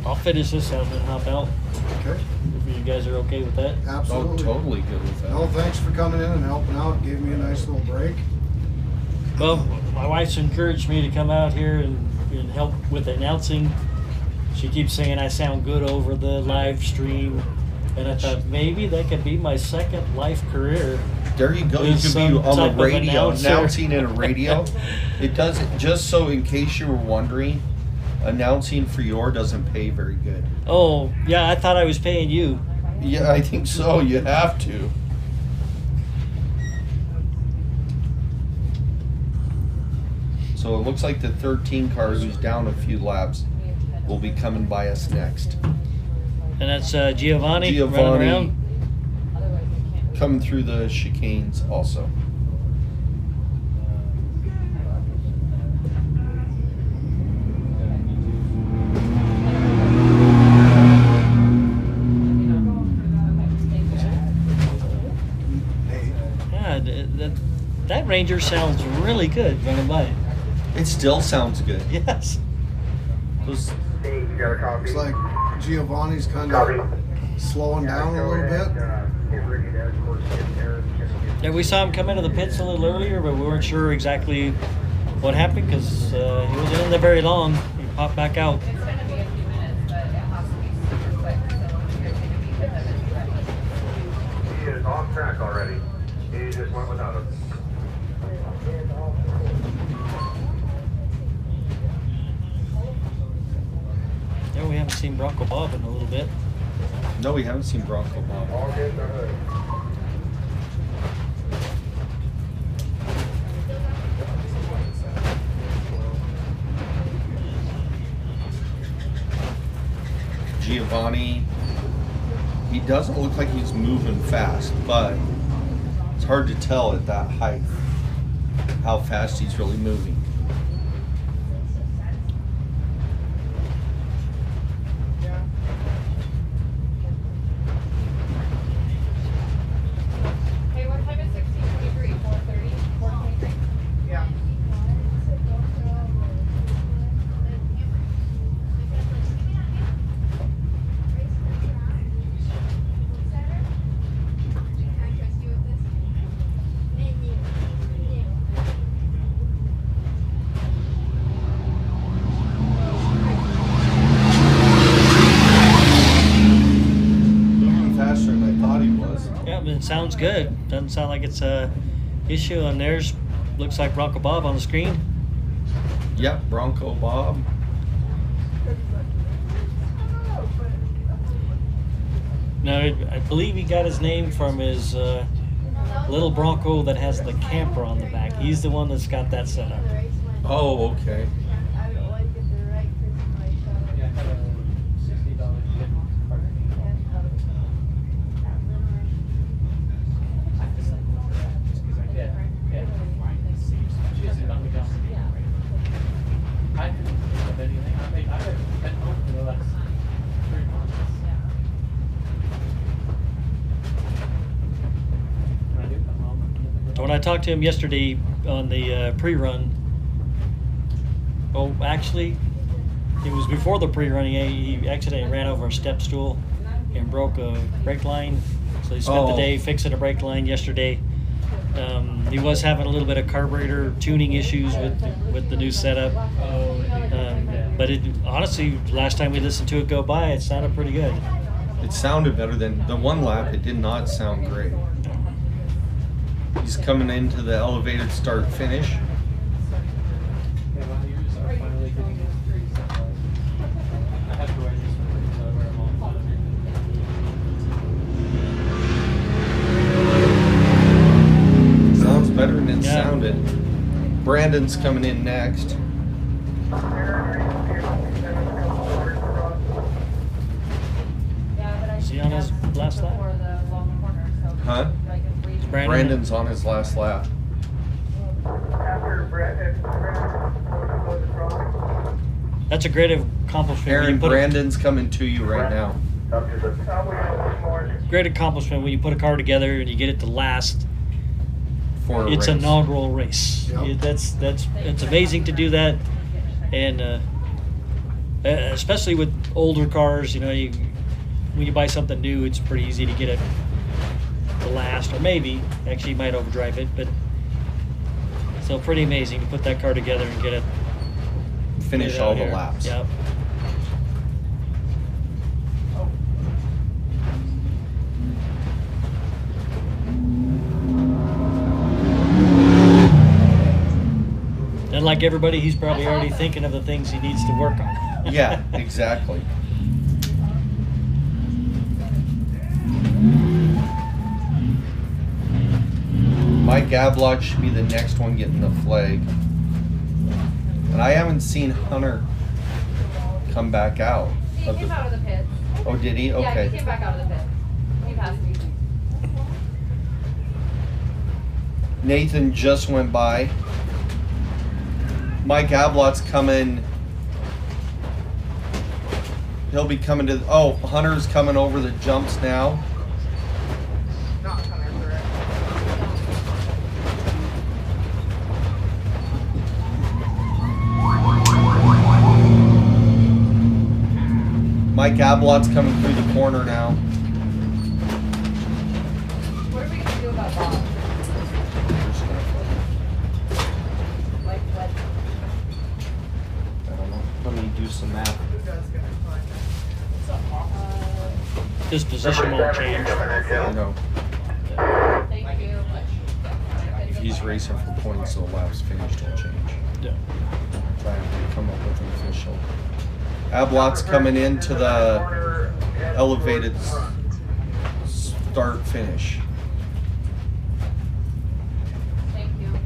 I'll finish this out and then hop out. Okay. If you guys are okay with that. Absolutely. Oh, totally good with that. No, thanks for coming in and helping out. Gave me a nice little break. Well, my wife's encouraged me to come out here and help with announcing. She keeps saying I sound good over the live stream. And I thought maybe that could be my second life career. There you go. You Is could be some on type the of radio, announcer. announcing in a radio. It doesn't, just so in case you were wondering, announcing for Y.O.R.R doesn't pay very good. Oh, yeah, I thought I was paying you. Yeah, I think so. You have to. So it looks like the 13 car who's down a few laps will be coming by us next. And that's Giovanni running Giovanni around. coming through the chicanes also. Yeah, that Ranger sounds really good running by it. It still sounds good. Yes. Those, Hey, you got a copy? Looks like Giovanni's kind Copy. of slowing down a little bit. Get ready to escort Aaron's gonna get Yeah, we saw him come into the pits a little earlier, but we weren't sure exactly what happened because he wasn't in there very long. He popped back out. It's gonna be a few minutes, but it has to be super quick, so you're gonna be 10 minutes ready. He is off track already. He just went without him. Yeah, we haven't seen Bronco Bob in a little bit. No, we haven't seen Bronco Bob. all good in the hood. Giovanni, he doesn't look like he's moving fast, but it's hard to tell at that height how fast he's really moving. Hey, what time is 16:23? 4:30? 4:23? Yeah. Moving faster than I thought he was. Yeah, but it sounds good. Doesn't sound like it's a issue. And there's looks like Bronco Bob on the screen. Yep, Bronco Bob. Now, I believe he got his name from his little Bronco that has the camper on the back. He's the one that's got that set up. Oh, okay. When I talked to him yesterday on the pre-run, oh, actually, it was before the pre-run. He accidentally ran over a step stool and broke a brake line. So he spent the day fixing a brake line yesterday. He was having a little bit of carburetor tuning issues with the new setup. But it honestly, last time we listened to it go by, it sounded pretty good. It sounded better than the one lap. It did not sound great. He's coming into the elevated start finish. Sounds better than it sounded. Brandon's coming in next. Is he on his last lap? Huh? Brandon's on his last lap. That's a great accomplishment. when Aaron, you put Brandon's coming to you right now. great accomplishment when you put a car together and you get it to last. For a It's race. an inaugural race. Yep. It's amazing to do that, and especially with older cars. You know, when you buy something new, it's pretty easy to get it to last, or maybe actually you might overdrive it, but so pretty amazing to put that car together and get it Finish get it all out the here. laps. Yep. And like everybody, he's probably already thinking of the things he needs to work on. Yeah, exactly. Mike Gablock should be the next one getting the flag. And I haven't seen Hunter come back out. He of came the- out of the pits. Oh, did he? Yeah, Okay. he came back out of the pits. He passed me. Nathan just went by. Mike Ablott's coming. He'll be coming to. Oh, Hunter's coming over the jumps now. Not Hunter, correct? Mike Ablott's coming through the corner now. do some math. His position won't change. No. Thank you. If he's racing for points, the laps finished will change. Yeah. Trying to come up with an official. Ablot's coming into the elevated start finish. Thank you.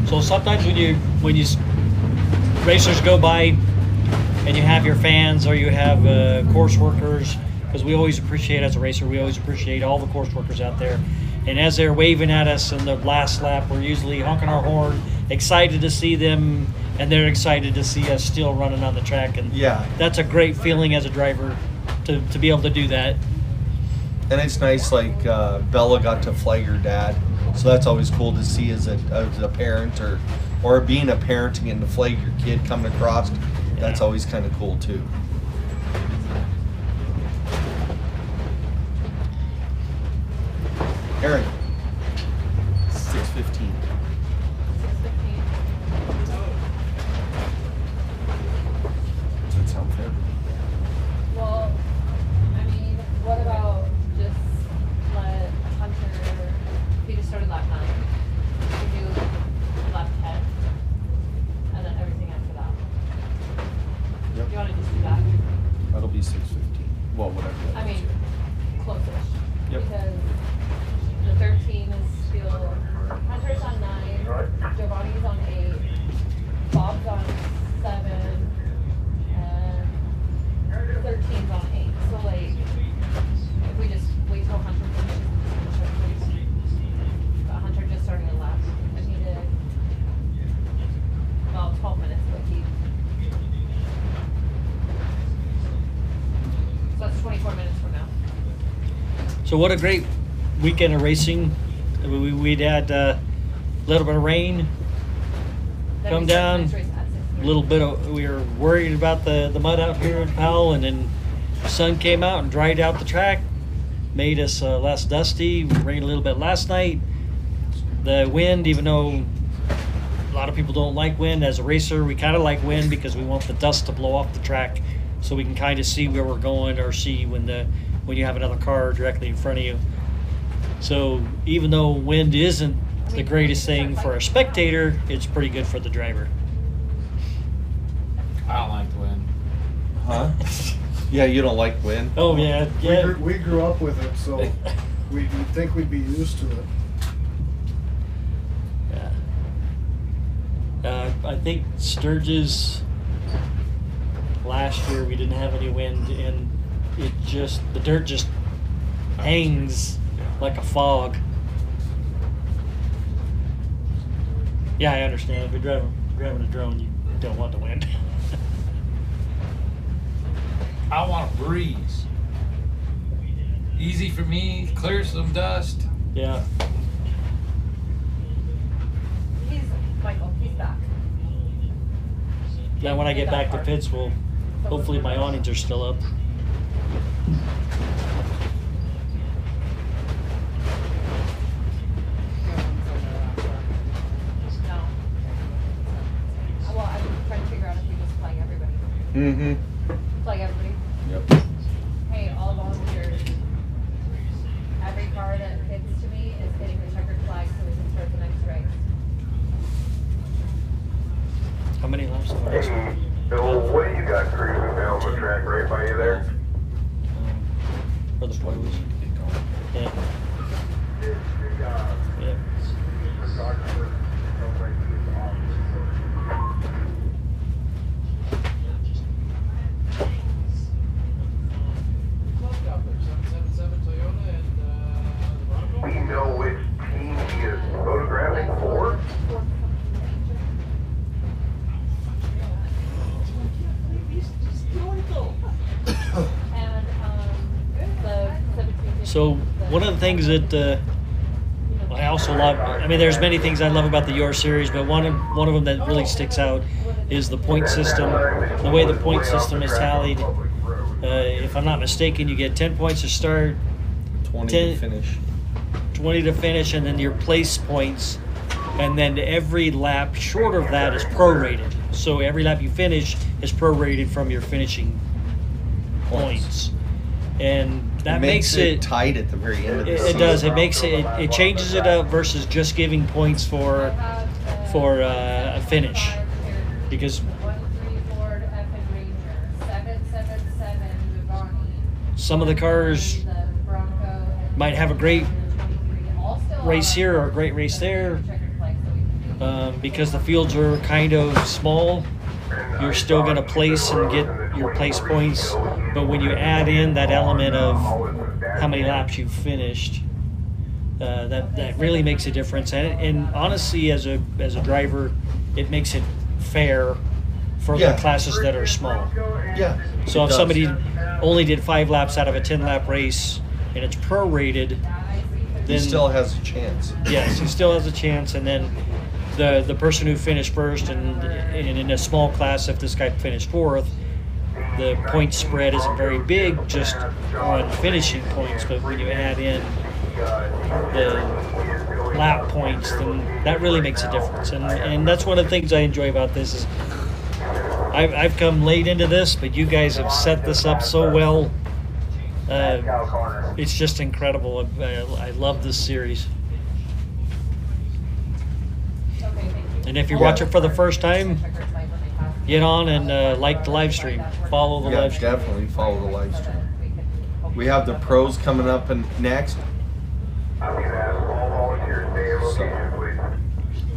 So sometimes when you racers go by and you have your fans or you have course workers, because we always appreciate, as a racer, we always appreciate all the course workers out there. And as they're waving at us in the last lap, we're usually honking our horn, excited to see them, and they're excited to see us still running on the track. And Yeah. that's a great feeling as a driver to be able to do that. And it's nice, like Bella got to flag her dad, so that's always cool to see as a parent or being a parent and getting to flag your kid coming across. That's always kind of cool too. Aaron, 6:15. Does that sound fair? Well, I mean, what about just let Hunter, he just started lap 9, we do lap 10, and then everything after that. Yep. Do you want to just do that? That'll be 6:15. Well, whatever. that I is. mean, close-ish. Yep. Because the 13 is still, Hunter's on 9, Giovanni's on 8, Bob's on 7, and 13's on 8. So like, if we just wait till Hunter finishes, but Hunter just started a lap, and he did, well, 12 minutes, but he, so that's 24 minutes from now. So what a great weekend of racing. We'd had a little bit of rain come down. A little bit of, we were worried about the mud out here in Powell, and then the sun came out and dried out the track, made us less dusty. It rained a little bit last night. The wind, even though a lot of people don't like wind, as a racer we kind of like wind because we want the dust to blow off the track so we can kind of see where we're going, or see when you have another car directly in front of you. So even though wind isn't the greatest thing for a spectator, it's pretty good for the driver. I don't like the wind. Huh? Yeah, you don't like wind? Oh yeah, yeah. We grew up with it, so we'd think we'd be used to it. Yeah. I think Sturgis last year we didn't have any wind, and the dirt just hangs like a fog. Yeah, I understand. If you're driving a drone, you don't want the wind. I want a breeze. Easy for me, clear some dust. Yeah. Michael, he's back. Yeah, when I get back to pits, hopefully my awnings are still up. No. Well, I'm trying to figure out if we just flag everybody. Mm-hmm. Flag everybody. Yep. Hey, all volunteers. Every car that hits to me is getting the checkered flag so we can start the next race. How many laps of race? Hey, Bill, what do you got cruising down the track right by you there? For the spoilers. Yeah. Yeah. We know which team he is photographing for? And the 17. So one of the things that I also love, I mean, there's many things I love about the Y.O.R.R series, but one of them that really sticks out is the point system. The way the point system is tallied, if I'm not mistaken, you get 10 points to start, 20 to finish. 20 to finish, and then your place points. And then every lap short of that is prorated. So every lap you finish is prorated from your finishing points. And that makes it tight at the very end of the it season. does. It makes it changes it up versus just giving points for a finish. Because some of the cars might have a great race here or a great race there. Because the fields are kind of small, you're still going to place and get your place points. But when you add in that element of how many laps you've finished, that really makes a difference. And honestly, as a driver, it makes it fair for the classes that are small. Yeah. So if somebody only did 5 laps out of a 10-lap race and it's prorated, then he still has a chance. Yes, he still has a chance. And then the person who finished first, and in a small class, if this guy finished 4th, the point spread isn't very big just on finishing points, but when you add in the lap points, then that really makes a difference. And that's one of the things I enjoy about this is I've come late into this, but you guys have set this up so well. It's just incredible. I love this series. And if you're watching for the first time, get on and like the live stream. Follow the live stream. Definitely follow the live stream. We have the pros coming up and next. I'm going to ask all volunteers to stay in location, please.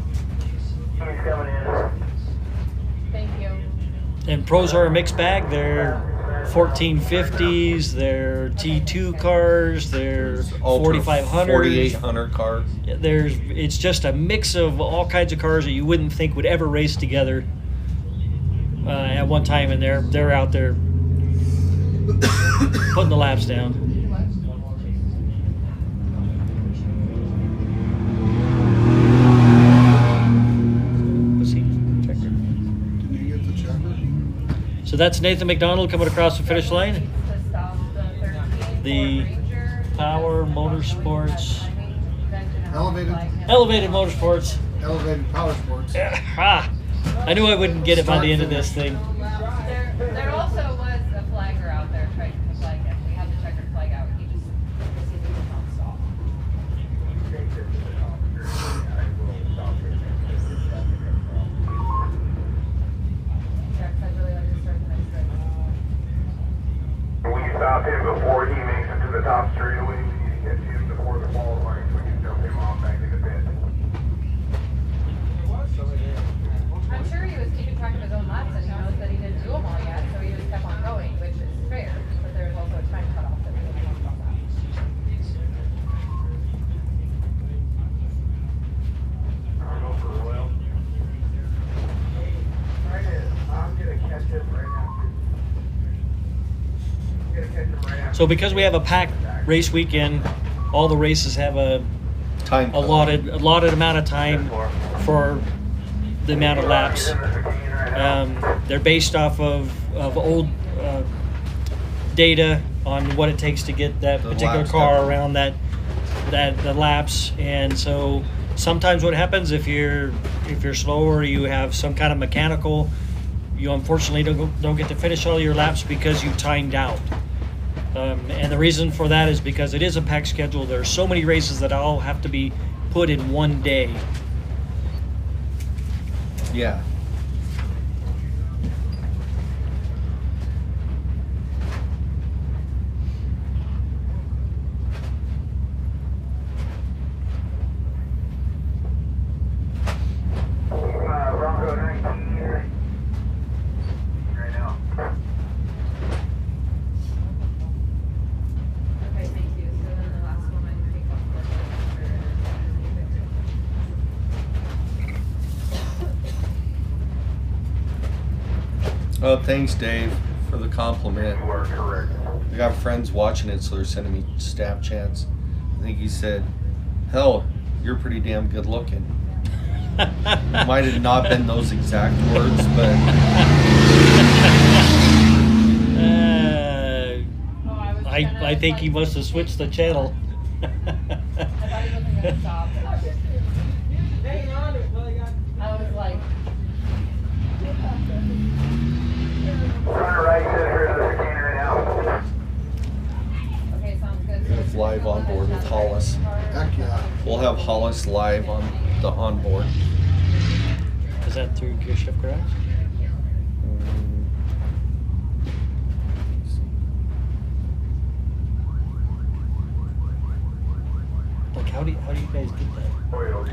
He's coming in. Thank you. And pros are a mixed bag. They're 1450s, they're T2 cars, they're 4500s, 4800 cars. It's just a mix of all kinds of cars that you wouldn't think would ever race together at one time, and they're out there putting the laps down. So that's Nathan McDonald coming across the finish line. The Power Motorsports. Elevated Motorsports. Elevated Power Sports. I knew I wouldn't get it by the end of this thing. There also was a flagger out there trying to flag him. We had the checkered flag out. He just did not stop. When you stop him before he makes it to the top straightaway, we need to catch him before the qualifying so we can dump him off back in the pit. I'm sure he was keeping track of his own laps and he knows that he didn't do them all yet, so he just kept on going, which is fair. But there's also a time cutoff that we didn't talk about that. I'm going to catch him right now. So because we have a packed race weekend, all the races have a allotted amount of time for the amount of laps. They're based off of old data on what it takes to get that particular car around the laps. And so sometimes what happens if you're slow or you have some kind of mechanical, you unfortunately don't get to finish all your laps because you timed out. And the reason for that is because it is a packed schedule. There are so many races that all have to be put in one day. Yeah. Bronco 19 right now. Okay, thank you. So then the last one I think Oh, thanks, Dave, for the compliment. You are correct. I got friends watching it, so they're sending me Snapchats. I think he said, "Hell, you're pretty damn good looking." Might have not been those exact words, but I think he must have switched the channel. I thought he wasn't gonna stop. I was like, Running right center of the chicane right now. okay, sounds good. we have live on board with Hollis. Heck yeah. We'll have Hollis live on the onboard. Is that through Gear Shift Garage? Like, how do you guys get that? Through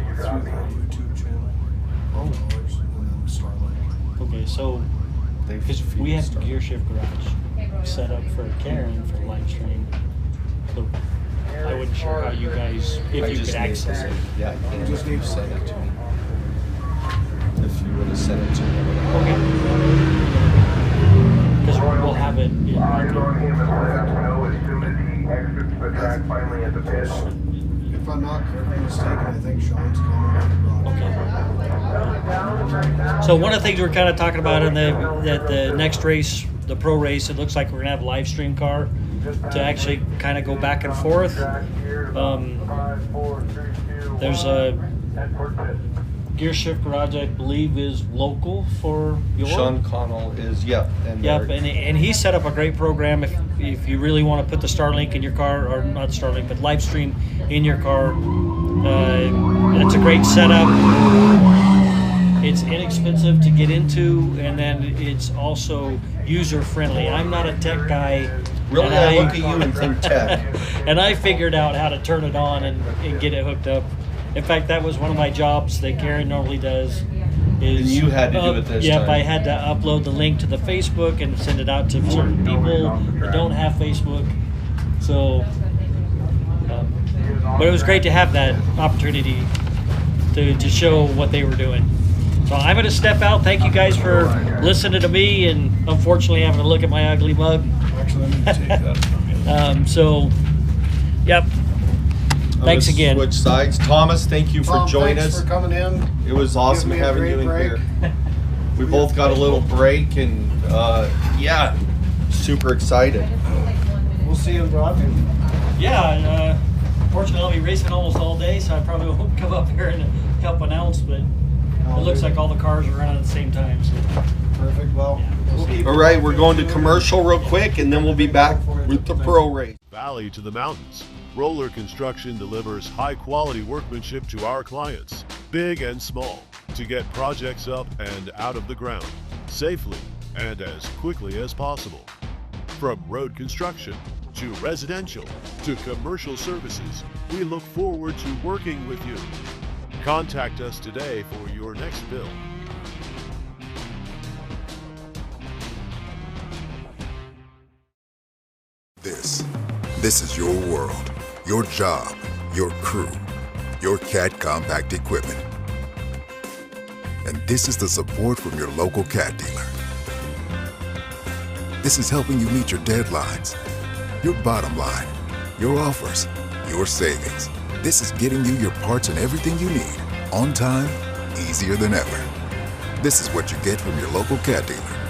the YouTube channel. Oh, and then Starlink. Okay, so because we have Gear Shift Garage set up for Karen for live stream, so I wasn't sure how you guys, if you could access it. Yeah, you just need to send it to me. If you would have sent it to me. Okay. Because we'll have it in Eyes on him and let him know as soon as he exits the track finally at the pit. If I'm not correctly mistaken, I think Sean's coming with the garage. So one of the things we're kind of talking about in the next race, the pro race, it looks like we're gonna have a live stream car to actually kind of go back and forth. There's a Gear Shift Garage, I believe, is local for Y.O.R.R. Sean Connell is, yep. And he set up a great program if you really want to put the Starlink in your car, or not Starlink, but live stream in your car. It's a great setup. It's inexpensive to get into, and then it's also user friendly. I'm not a tech guy. Really, I look at you and think tech. And I figured out how to turn it on and get it hooked up. In fact, that was one of my jobs that Karen normally does. And you had to do it this time. Yep, I had to upload the link to the Facebook and send it out to certain people that don't have Facebook. So, but it was great to have that opportunity to show what they were doing. So I'm going to step out. Thank you guys for listening to me, and unfortunately having to look at my ugly mug. Actually, let me take that from you. So, yep. Thanks again. Switch sides. Thomas, thank you for Tom, joining thanks us. for coming in. It was awesome Give me a having great you in break. here. We both got a little break, and yeah, super excited. We'll see you in Broadview. Yeah, fortunately I'll be racing almost all day, so I probably won't come up here and help announce, but it looks like all the cars are running at the same time. So. Perfect. Well, we'll keep All right, we're going to commercial real quick, and then we'll be back with the pro race. Valley to the mountains. Roller Construction delivers high-quality workmanship to our clients, big and small, to get projects up and out of the ground, safely and as quickly as possible. From road construction to residential to commercial services, we look forward to working with you. Contact us today for your next build. This is your world, your job, your crew, your CAT compact equipment. And this is the support from your local CAT dealer. This is helping you meet your deadlines, your bottom line, your offers, your savings. This is getting you your parts and everything you need, on time, easier than ever. This is what you get from your local CAT dealer.